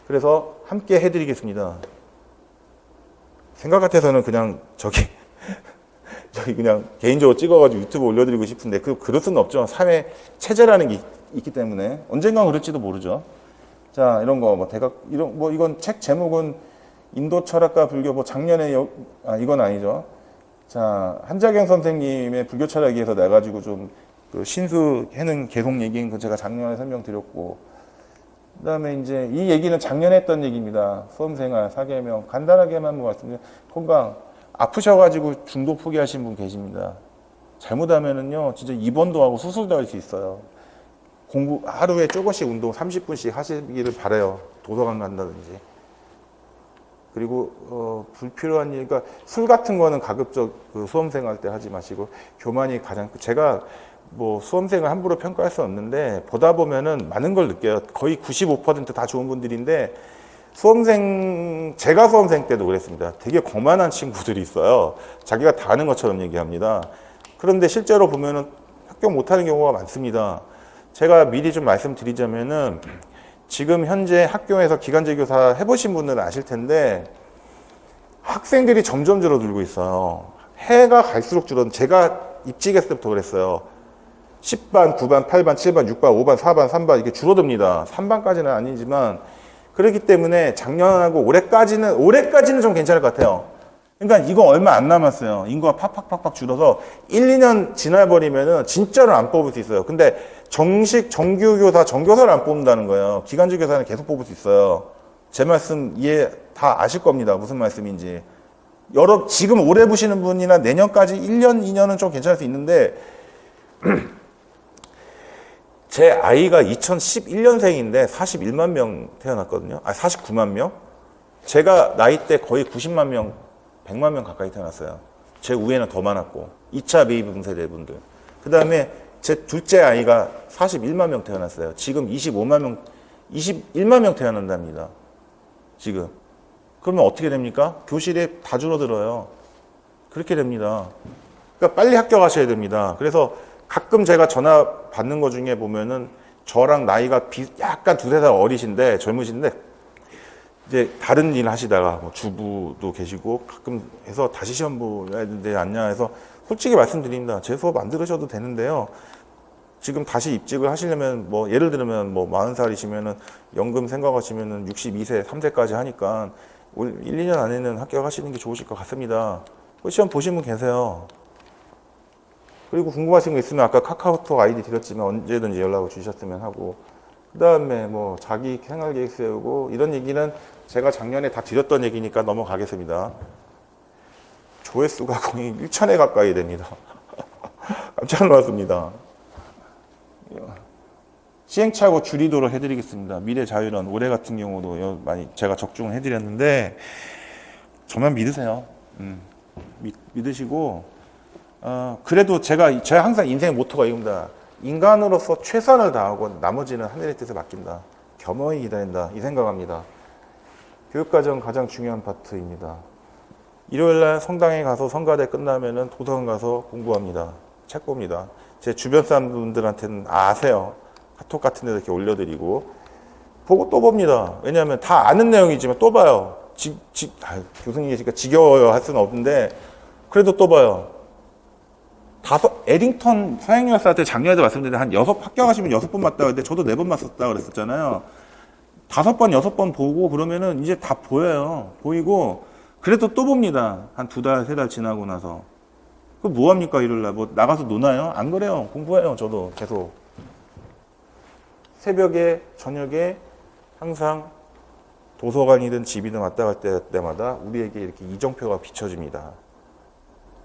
그래서 함께 해드리겠습니다. 생각 같아서는 그냥 저기 그냥 개인적으로 찍어가지고 유튜브 올려드리고 싶은데 그럴 수는 없죠. 사회 체제라는 게 있기 때문에 언젠간 그럴지도 모르죠. 자, 이런 거 뭐 대각 이런 뭐 이건 책 제목은 인도 철학과 불교 뭐 작년에 이건 아니죠. 자, 한자경 선생님의 불교 철학에서 나가지고 좀 그 신수 해는 계속 얘기인 거 제가 작년에 설명드렸고, 그다음에 이제 이 얘기는 작년에 했던 얘기입니다. 수험생활 사계명 간단하게만 말씀드리면 건강 아프셔가지고 중도 포기하신 분 계십니다. 잘못하면은요 진짜 입원도 하고 수술도 할 수 있어요. 공부 하루에 조금씩 운동 30분씩 하시기를 바라요. 도서관 간다든지. 그리고 불필요한 일, 그러니까 술 같은 거는 가급적 그 수험생활 때 하지 마시고 교만이 가장 제가 뭐 수험생을 함부로 평가할 수 없는데 보다 보면은 많은 걸 느껴요. 거의 95% 다 좋은 분들인데 제가 수험생 때도 그랬습니다. 되게 거만한 친구들이 있어요. 자기가 다 아는 것처럼 얘기합니다. 그런데 실제로 보면은 합격 못하는 경우가 많습니다. 제가 미리 좀 말씀드리자면은 지금 현재 학교에서 기간제 교사 해보신 분들은 아실 텐데 학생들이 점점 줄어들고 있어요. 해가 갈수록 제가 입직했을 때부터 그랬어요. 10반, 9반, 8반, 7반, 6반, 5반, 4반, 3반 이게 줄어듭니다. 3반까지는 아니지만 그렇기 때문에 작년하고 올해까지는 좀 괜찮을 것 같아요. 그러니까 이거 얼마 안 남았어요. 인구가 팍팍팍팍 줄어서 1, 2년 지나버리면은 진짜로 안 뽑을 수 있어요. 근데 정식 정규교사, 정교사를 안 뽑는다는 거예요. 기간제 교사는 계속 뽑을 수 있어요. 제 말씀 이해 다 아실 겁니다. 무슨 말씀인지. 지금 올해 보시는 분이나 내년까지 1년, 2년은 좀 괜찮을 수 있는데 제 아이가 2011년생인데 41만 명 태어났거든요. 49만 명? 제가 나이 때 거의 90만 명, 100만 명 가까이 태어났어요. 제 위에는 더 많았고 2차 베이비 붐 세대분들. 그 다음에 제 둘째 아이가 41만 명 태어났어요. 지금 21만 명 태어난답니다. 지금. 그러면 어떻게 됩니까? 교실에 다 줄어들어요. 그렇게 됩니다. 그러니까 빨리 합격하셔야 됩니다. 그래서 가끔 제가 전화 받는 거 중에 보면은 저랑 나이가 약간 두세 살 어리신데 젊으신데 이제 다른 일 하시다가 뭐 주부도 계시고 가끔 해서 다시 시험 보야 되는데 안냐 해서 솔직히 말씀드립니다. 제 수업 안 들으셔도 되는데요. 지금 다시 입직을 하시려면 뭐 예를 들면 뭐 40살이시면은 연금 생각하시면은 62세, 3세까지 하니까 올 1, 2년 안에는 합격하시는 게 좋으실 것 같습니다. 시험 보신 분 계세요. 그리고 궁금하신 거 있으면 아까 카카오톡 아이디 드렸지만 언제든지 연락을 주셨으면 하고, 그 다음에 뭐 자기 생활 계획 세우고 이런 얘기는 제가 작년에 다 드렸던 얘기니까 넘어가겠습니다. 조회수가 거의 1,000회 가까이 됩니다. 깜짝 놀랐습니다. 시행착오 줄이도록 해드리겠습니다. 미래자유론 올해 같은 경우도 많이 제가 적중을 해드렸는데 저만 믿으세요. 믿으시고 그래도 제가 항상 인생의 모토가 이겁니다. 인간으로서 최선을 다하고 나머지는 하늘의 뜻에 맡긴다. 겸허히 기다린다. 이 생각합니다. 교육과정 가장 중요한 파트입니다. 일요일날 성당에 가서 성가대 끝나면은 도서관 가서 공부합니다. 책 봅니다. 제 주변 사람들한테는 아세요. 카톡 같은 데도 이렇게 올려드리고 보고 또 봅니다. 왜냐하면 다 아는 내용이지만 또 봐요. 교수님 계시니까 지겨워요 할 수는 없는데 그래도 또 봐요. 에딩턴 서행여사한테 작년에도 말씀드렸는데 한 6, 합격하시면 6번 맞다고 했는데 저도 4번 맞았다고 그랬었잖아요. 5번, 6번 보고 그러면은 이제 다 보여요. 보이고, 그래도 또 봅니다. 한 2달, 3달 지나고 나서. 그 뭐합니까, 일요일날? 뭐, 나가서 노나요? 안 그래요. 공부해요, 저도 계속. 새벽에, 저녁에 항상 도서관이든 집이든 왔다 갈 때마다 우리에게 이렇게 이정표가 비춰집니다.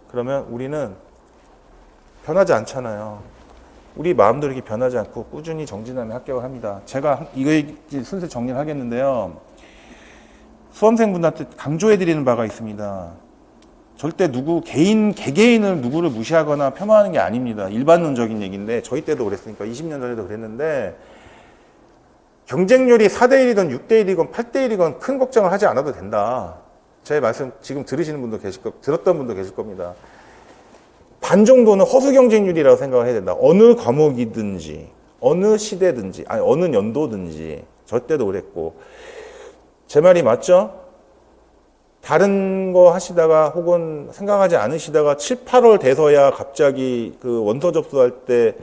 그러면 우리는 변하지 않잖아요. 우리 마음도 이렇게 변하지 않고 꾸준히 정진하면 합격을 합니다. 제가 이거 슬슬 정리를 하겠는데요. 수험생분들한테 강조해드리는 바가 있습니다. 절대 개개인을 누구를 무시하거나 폄하하는 게 아닙니다. 일반론적인 얘기인데, 저희 때도 그랬으니까, 20년 전에도 그랬는데, 경쟁률이 4대1이건 6대1이건 8대1이건 큰 걱정을 하지 않아도 된다. 제 말씀 지금 들으시는 분도 들었던 분도 계실 겁니다. 반 정도는 허수 경쟁률이라고 생각을 해야 된다. 어느 과목이든지, 어느 시대든지, 아니, 어느 연도든지, 저 때도 그랬고. 제 말이 맞죠? 다른 거 하시다가 혹은 생각하지 않으시다가 7, 8월 돼서야 갑자기 그 원서 접수할 때,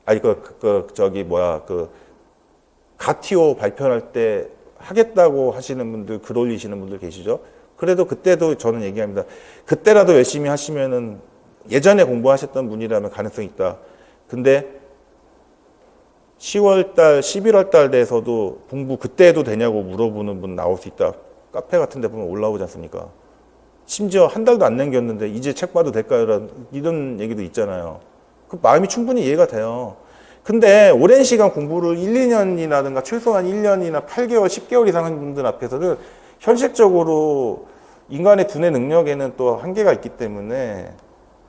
아니, 가티오 발표할 때 하겠다고 하시는 분들, 글 올리시는 분들 계시죠? 그래도 그때도 저는 얘기합니다. 그때라도 열심히 하시면은 예전에 공부하셨던 분이라면 가능성이 있다. 근데 10월달, 11월달 돼서도 공부 그때 해도 되냐고 물어보는 분 나올 수 있다. 카페 같은 데 보면 올라오지 않습니까? 심지어 한 달도 안 남겼는데 이제 책 봐도 될까요? 이런 얘기도 있잖아요. 그 마음이 충분히 이해가 돼요. 근데 오랜 시간 공부를 1, 2년이라든가 최소한 1년이나 8개월, 10개월 이상 한 분들 앞에서는 현실적으로 인간의 두뇌 능력에는 또 한계가 있기 때문에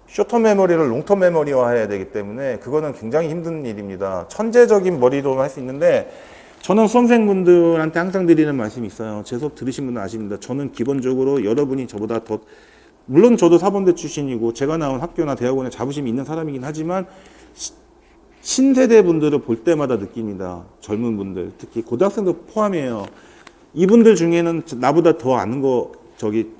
쇼텀 메모리를 롱텀 메모리화 해야 되기 때문에 그거는 굉장히 힘든 일입니다. 천재적인 머리로는 할 수 있는데, 저는 수험생분들한테 항상 드리는 말씀이 있어요. 제 수업 들으신 분은 아십니다. 저는 기본적으로 여러분이 저보다 더, 물론 저도 사범대 출신이고 제가 나온 학교나 대학원에 자부심이 있는 사람이긴 하지만 신세대 분들을 볼 때마다 느낍니다. 젊은 분들, 특히 고등학생도 포함이에요. 이분들 중에는 나보다 더 아는 거,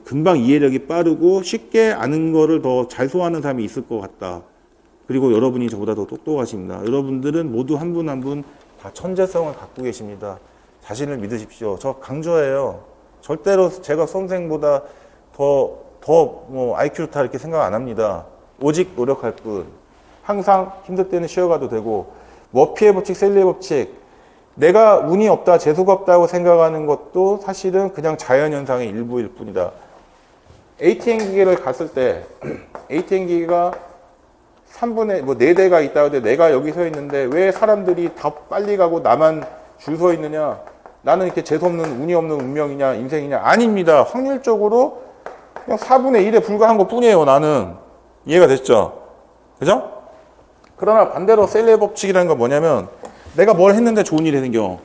금방 이해력이 빠르고 쉽게 아는 거를 더 잘 소화하는 사람이 있을 것 같다. 그리고 여러분이 저보다 더 똑똑하십니다. 여러분들은 모두 한 분 한 분 다 천재성을 갖고 계십니다. 자신을 믿으십시오. 저 강조해요. 절대로 제가 수험생보다 뭐 IQ 좋다 이렇게 생각 안 합니다. 오직 노력할 뿐. 항상 힘들 때는 쉬어가도 되고, 머피의 법칙, 셀리의 법칙, 내가 운이 없다, 재수가 없다고 생각하는 것도 사실은 그냥 자연현상의 일부일 뿐이다. ATM 기계를 갔을 때 ATM 기계가 3분의 4대가 있다고 해도 내가 여기 서 있는데 왜 사람들이 다 빨리 가고 나만 줄 서 있느냐? 나는 이렇게 재수없는 운이 없는 운명이냐 인생이냐? 아닙니다. 확률적으로 그냥 4분의 1에 불과한 것 뿐이에요. 나는. 이해가 됐죠? 그죠? 그러나 반대로 셀레의 법칙이라는 건 뭐냐면, 내가 뭘 했는데 좋은 일이 생겨.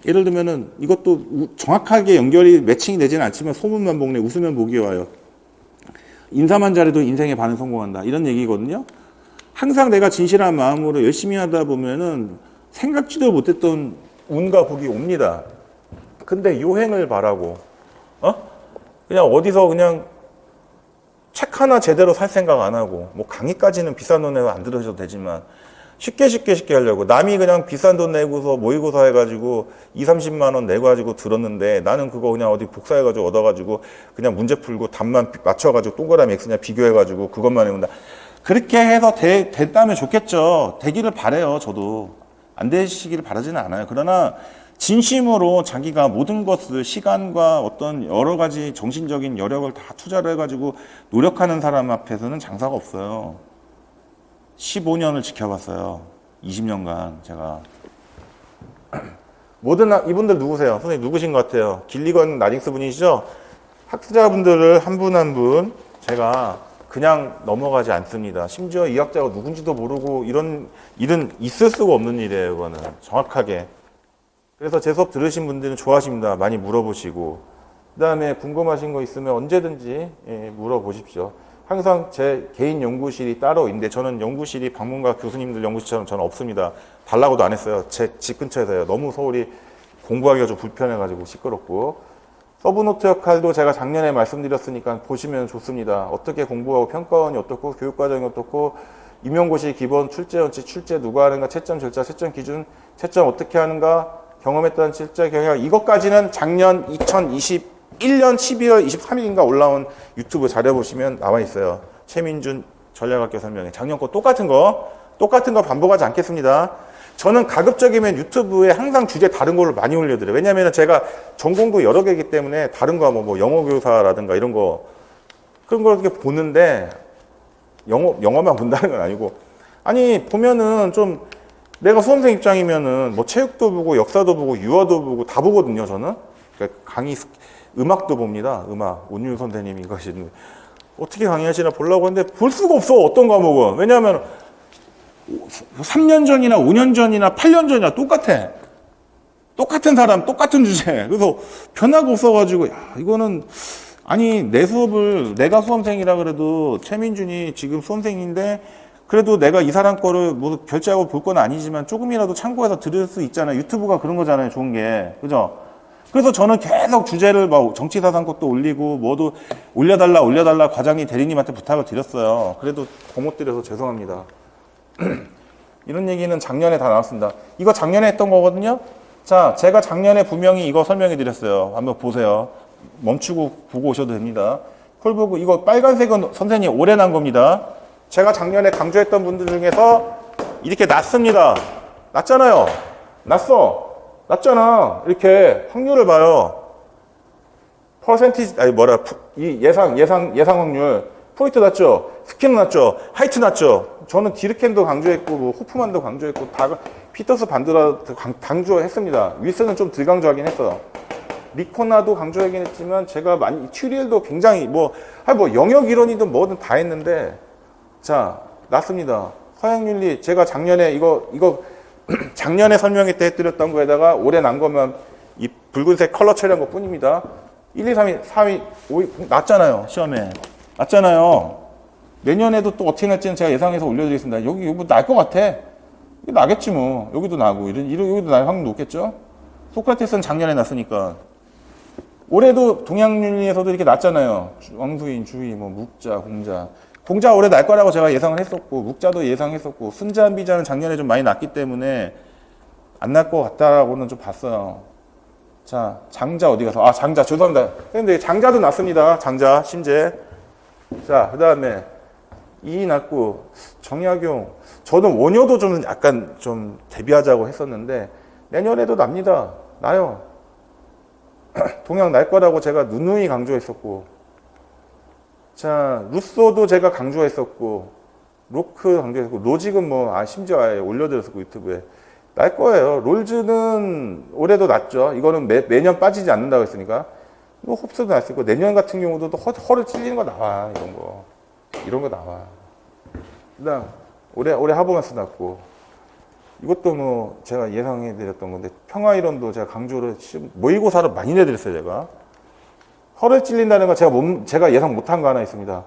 예를 들면은 이것도 정확하게 연결이 매칭이 되지는 않지만 소문만 복내 웃으면 복이 와요. 인사만 잘해도 인생의 반은 성공한다. 이런 얘기거든요. 항상 내가 진실한 마음으로 열심히 하다 보면은 생각지도 못했던 운과 복이 옵니다. 근데 요행을 바라고, 그냥 어디서 그냥 책 하나 제대로 살 생각 안 하고, 뭐 강의까지는 비싼 돈 내고 안 들으셔도 되지만, 쉽게 하려고. 남이 그냥 비싼 돈 내고서 모의고사 해가지고 2, 30만 원 내가지고 들었는데, 나는 그거 그냥 어디 복사해가지고 얻어가지고 그냥 문제 풀고 답만 맞춰가지고 동그라미 X냐 비교해가지고 그것만 해본다. 그렇게 해서 됐다면 좋겠죠. 되기를 바래요. 저도. 안 되시기를 바라지는 않아요. 그러나 진심으로 자기가 모든 것을, 시간과 어떤 여러 가지 정신적인 여력을 다 투자를 해가지고 노력하는 사람 앞에서는 장사가 없어요. 15년을 지켜봤어요. 20년간 제가. 이분들 누구세요? 선생님 누구신 것 같아요? 길리건 나직스 분이시죠? 학자분들을 한 분 한 분 제가 그냥 넘어가지 않습니다. 심지어 이 학자가 누군지도 모르고 이런 일은 있을 수가 없는 일이에요. 이거는 정확하게. 그래서 제 수업 들으신 분들은 좋아하십니다. 많이 물어보시고, 그 다음에 궁금하신 거 있으면 언제든지 물어보십시오. 항상 제 개인 연구실이 따로 있는데, 저는 연구실이 박문과 교수님들 연구실처럼 저는 없습니다. 달라고도 안 했어요. 제 집 근처에서요. 너무 서울이 공부하기가 좀 불편해가지고 시끄럽고. 서브노트 역할도 제가 작년에 말씀드렸으니까 보시면 좋습니다. 어떻게 공부하고 평가원이 어떻고 교육과정이 어떻고 임용고시 기본 출제 원칙 출제 누가 하는가 채점 절차 채점 기준 채점 어떻게 하는가 경험했던 실제 경영 이것까지는 작년 2021년 12월 23일인가 올라온 유튜브 자료 보시면 나와 있어요. 최민준 전략학교 설명회 작년 거 똑같은 거 반복하지 않겠습니다. 저는 가급적이면 유튜브에 항상 주제 다른 걸로 많이 올려드려요. 왜냐하면 제가 전공도 여러 개이기 때문에 다른 거 뭐 영어 교사라든가 이런 거 그런 걸 이렇게 보는데 영어만 본다는 건 아니고 아니 보면은 좀 내가 수험생 입장이면은 뭐 체육도 보고 역사도 보고 유아도 보고 다 보거든요. 저는 그러니까 강의 음악도 봅니다. 음악 온유 선생님이 가시는 어떻게 강의하시나 보려고 하는데 볼 수가 없어. 어떤 과목은 왜냐하면 3년 전이나 5년 전이나 8년 전이나 똑같아. 똑같은 사람, 똑같은 주제. 그래서 변화가 없어가지고, 야, 이거는, 아니, 내 수업을, 내가 수험생이라 그래도 최민준이 지금 수험생인데, 그래도 내가 이 사람 거를 뭐 결제하고 볼 건 아니지만 조금이라도 참고해서 들을 수 있잖아요. 유튜브가 그런 거잖아요. 좋은 게. 그죠? 그래서 저는 계속 주제를 막 정치사상 것도 올리고, 뭐도 올려달라 과장님 대리님한테 부탁을 드렸어요. 그래도 못 드려서 죄송합니다. 이런 얘기는 작년에 다 나왔습니다. 이거 작년에 했던 거거든요. 자, 제가 작년에 분명히 이거 설명해 드렸어요. 한번 보세요. 멈추고 보고 오셔도 됩니다. 콜북 이거 빨간색은 선생님 올해 난 겁니다. 제가 작년에 강조했던 분들 중에서 이렇게 났습니다. 났잖아요. 났잖아. 이렇게 확률을 봐요. 퍼센티지 이 예상 확률 포인트 났죠. 스키는 났죠. 하이트 났죠. 저는 디르켄도 강조했고 뭐 호프만도 강조했고 다 피터스 반드라도 강조했습니다. 윌슨은 좀 덜 강조하긴 했어요. 리코나도 강조하긴 했지만 제가 많이 튜리엘도 굉장히 뭐 영역 이론이든 뭐든 다 했는데 자 났습니다. 서양윤리 제가 작년에 이거 작년에 설명회 때 해드렸던 거에다가 올해 난 거면 이 붉은색 컬러 처리한 것 뿐입니다. 1, 2, 3, 2, 4위, 5위 났잖아요. 시험에 났잖아요. 내년에도 또 어떻게 날지는 제가 예상해서 올려드리겠습니다. 여기 뭐 날 것 같아. 이거 나겠지 뭐. 여기도 나고 여기도 날 확률 높겠죠. 소크라테스는 작년에 났으니까. 올해도 동양윤리에서도 이렇게 났잖아요. 왕수인, 주의, 뭐 묵자, 공자 올해 날 거라고 제가 예상을 했었고 묵자도 예상했었고 순자, 비자는 작년에 좀 많이 났기 때문에 안 날 것 같다라고는 좀 봤어요. 자, 장자 어디 가서 장자 죄송합니다. 근데 장자도 났습니다. 장자 심재. 자, 그다음에 이 났고 정약용 저는 원효도 좀 약간 좀 대비하자고 했었는데 내년에도 납니다. 나요. 동양 날 거라고 제가 누누이 강조했었고 자 루소도 제가 강조했었고 로크 강조했었고 로직은 뭐 심지어 아예 올려드렸었고 유튜브에 날 거예요. 롤즈는 올해도 났죠. 이거는 매년 빠지지 않는다고 했으니까 뭐 홉스도 났을 거 내년 같은 경우도 또 허를 찔리는 거 나와. 이런 거 나와. 그다음 올해 하버마스 났고 이것도 뭐 제가 예상해 드렸던 건데 평화이론도 제가 강조를 모의고사를 많이 내드렸어요. 제가 허를 찔린다는 건 제가 예상 못한 거 하나 있습니다.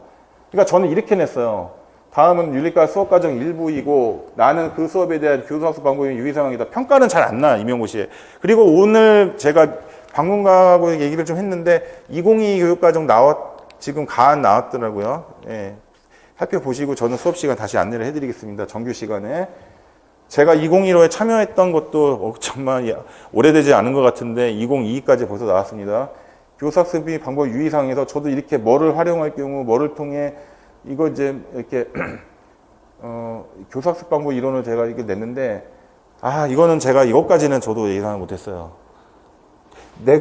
그러니까 저는 이렇게 냈어요. 다음은 윤리과 수업과정 일부이고 나는 그 수업에 대한 교수학습 방법이 유의사항이다. 평가는 잘 안 나, 임용고시에. 그리고 오늘 제가 방문가하고 얘기를 좀 했는데 2022 교육과정 지금 가안 나왔더라고요. 예. 살펴보시고 저는 수업 시간 다시 안내를 해드리겠습니다. 정규 시간에. 제가 2015에 참여했던 것도 정말 오래되지 않은 것 같은데 2022까지 벌써 나왔습니다. 교사학습이 방법 유의사항에서 저도 이렇게 뭐를 활용할 경우 뭐를 통해 이거 이제 이렇게 교사학습 방법 이론을 제가 이렇게 냈는데 이거는 제가 이것까지는 저도 예상을 못했어요.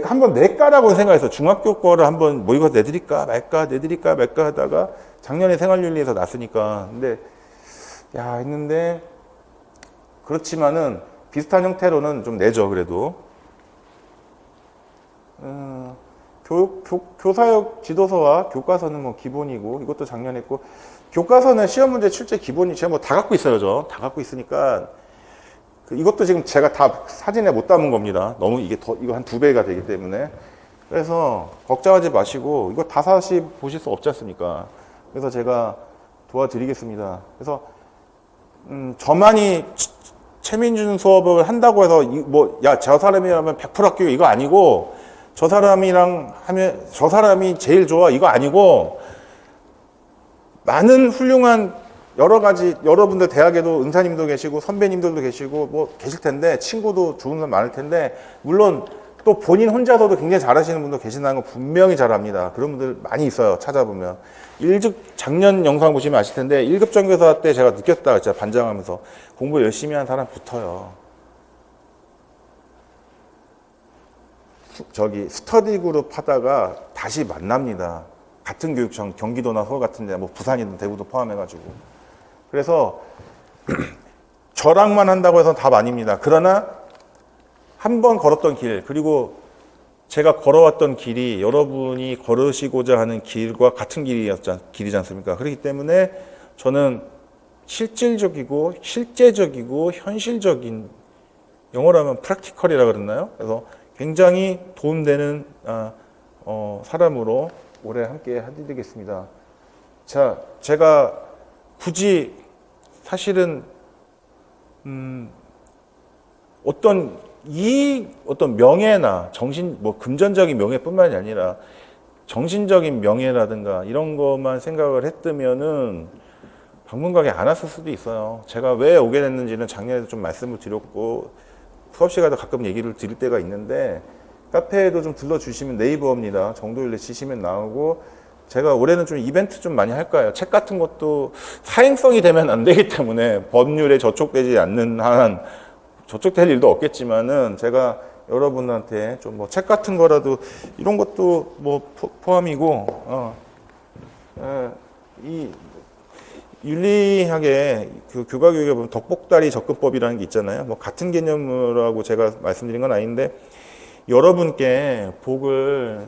한번 낼까라고 생각했어요. 중학교 거를 한번 뭐 이거 내드릴까 말까 하다가 작년에 생활윤리에서 났으니까 근데 했는데 그렇지만은 비슷한 형태로는 좀 내죠. 그래도 교사역 지도서와 교과서는 뭐 기본이고 이것도 작년에 했고 교과서는 시험 문제 출제 기본이 제가 뭐 다 갖고 있어요. 다 갖고 있으니까 이것도 지금 제가 다 사진에 못 담은 겁니다. 너무 이거 한 2배가 되기 때문에 그래서 걱정하지 마시고 이거 다 보실 수 없지 않습니까? 그래서 제가 도와드리겠습니다. 그래서 저만이 최민준 수업을 한다고 해서 저 사람이라면 100% 합격 이거 아니고 저 사람이랑 하면 저 사람이 제일 좋아 이거 아니고 많은 훌륭한 여러 가지 여러분들 대학에도 은사님도 계시고 선배님들도 계시고 뭐 계실 텐데 친구도 좋은 사람 많을 텐데 물론 또 본인 혼자서도 굉장히 잘하시는 분도 계신다는 거 분명히 잘 압니다. 그런 분들 많이 있어요. 찾아보면. 작년 영상 보시면 아실 텐데 1급 전교사 때 제가 느꼈다. 진짜 반장하면서 공부 열심히 한 사람 붙어요. 스터디 그룹 하다가 다시 만납니다. 같은 교육청, 경기도나 서울 같은 데, 뭐 부산이든 대구도 포함해가지고. 그래서 저랑만 한다고 해서 답 아닙니다. 그러나 한 번 걸었던 길, 그리고 제가 걸어왔던 길이 여러분이 걸으시고자 하는 길과 같은 길이지 않습니까? 그렇기 때문에 저는 실질적이고 실제적이고 현실적인, 영어로 하면 프랙티컬이라고 그랬나요? 그래서 굉장히 도움되는 사람으로 올해 함께 해드리겠습니다. 자, 제가 굳이 사실은 어떤 명예나 금전적인 명예뿐만이 아니라 정신적인 명예라든가 이런 것만 생각을 했으면은 방문가게 안 왔을 수도 있어요. 제가 왜 오게 됐는지는 작년에도 좀 말씀을 드렸고 수업 시간에도 가끔 얘기를 드릴 때가 있는데 카페에도 좀 들러주시면 네이버입니다. 정도일래 치시면 나오고 제가 올해는 좀 이벤트 좀 많이 할까요? 책 같은 것도 사행성이 되면 안 되기 때문에 법률에 저촉되지 않는 한 저촉될 일도 없겠지만은 제가 여러분한테 좀 뭐 책 같은 거라도 이런 것도 뭐 포함이고 이 윤리학의 그 교과교육에 보면 덕복다리 접근법이라는 게 있잖아요. 뭐 같은 개념이라고 제가 말씀드린 건 아닌데 여러분께 복을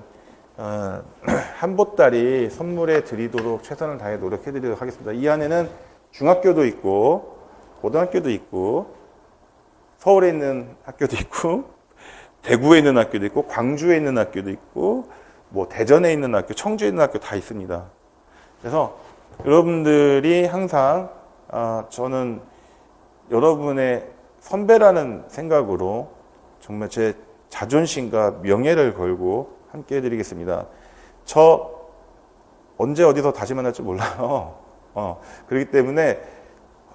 한 보따리 선물해 드리도록 최선을 다해 노력해 드리도록 하겠습니다. 이 안에는 중학교도 있고 고등학교도 있고 서울에 있는 학교도 있고 대구에 있는 학교도 있고 광주에 있는 학교도 있고 뭐 대전에 있는 학교, 청주에 있는 학교 다 있습니다. 그래서 여러분들이 항상 저는 여러분의 선배라는 생각으로 정말 제 자존심과 명예를 걸고 함께 해드리겠습니다. 저 언제 어디서 다시 만날지 몰라요. 그렇기 때문에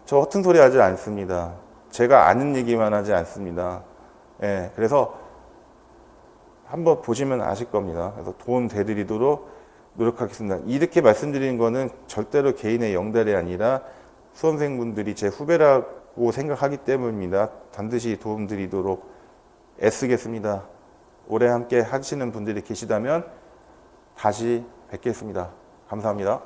저 허튼 소리 하지 않습니다. 제가 아는 얘기만 하지 않습니다. 예, 그래서 한번 보시면 아실 겁니다. 그래서 도움 되드리도록 노력하겠습니다. 이렇게 말씀드리는 거는 절대로 개인의 영달이 아니라 수험생분들이 제 후배라고 생각하기 때문입니다. 반드시 도움 드리도록 애쓰겠습니다. 올해 함께 하시는 분들이 계시다면 다시 뵙겠습니다. 감사합니다.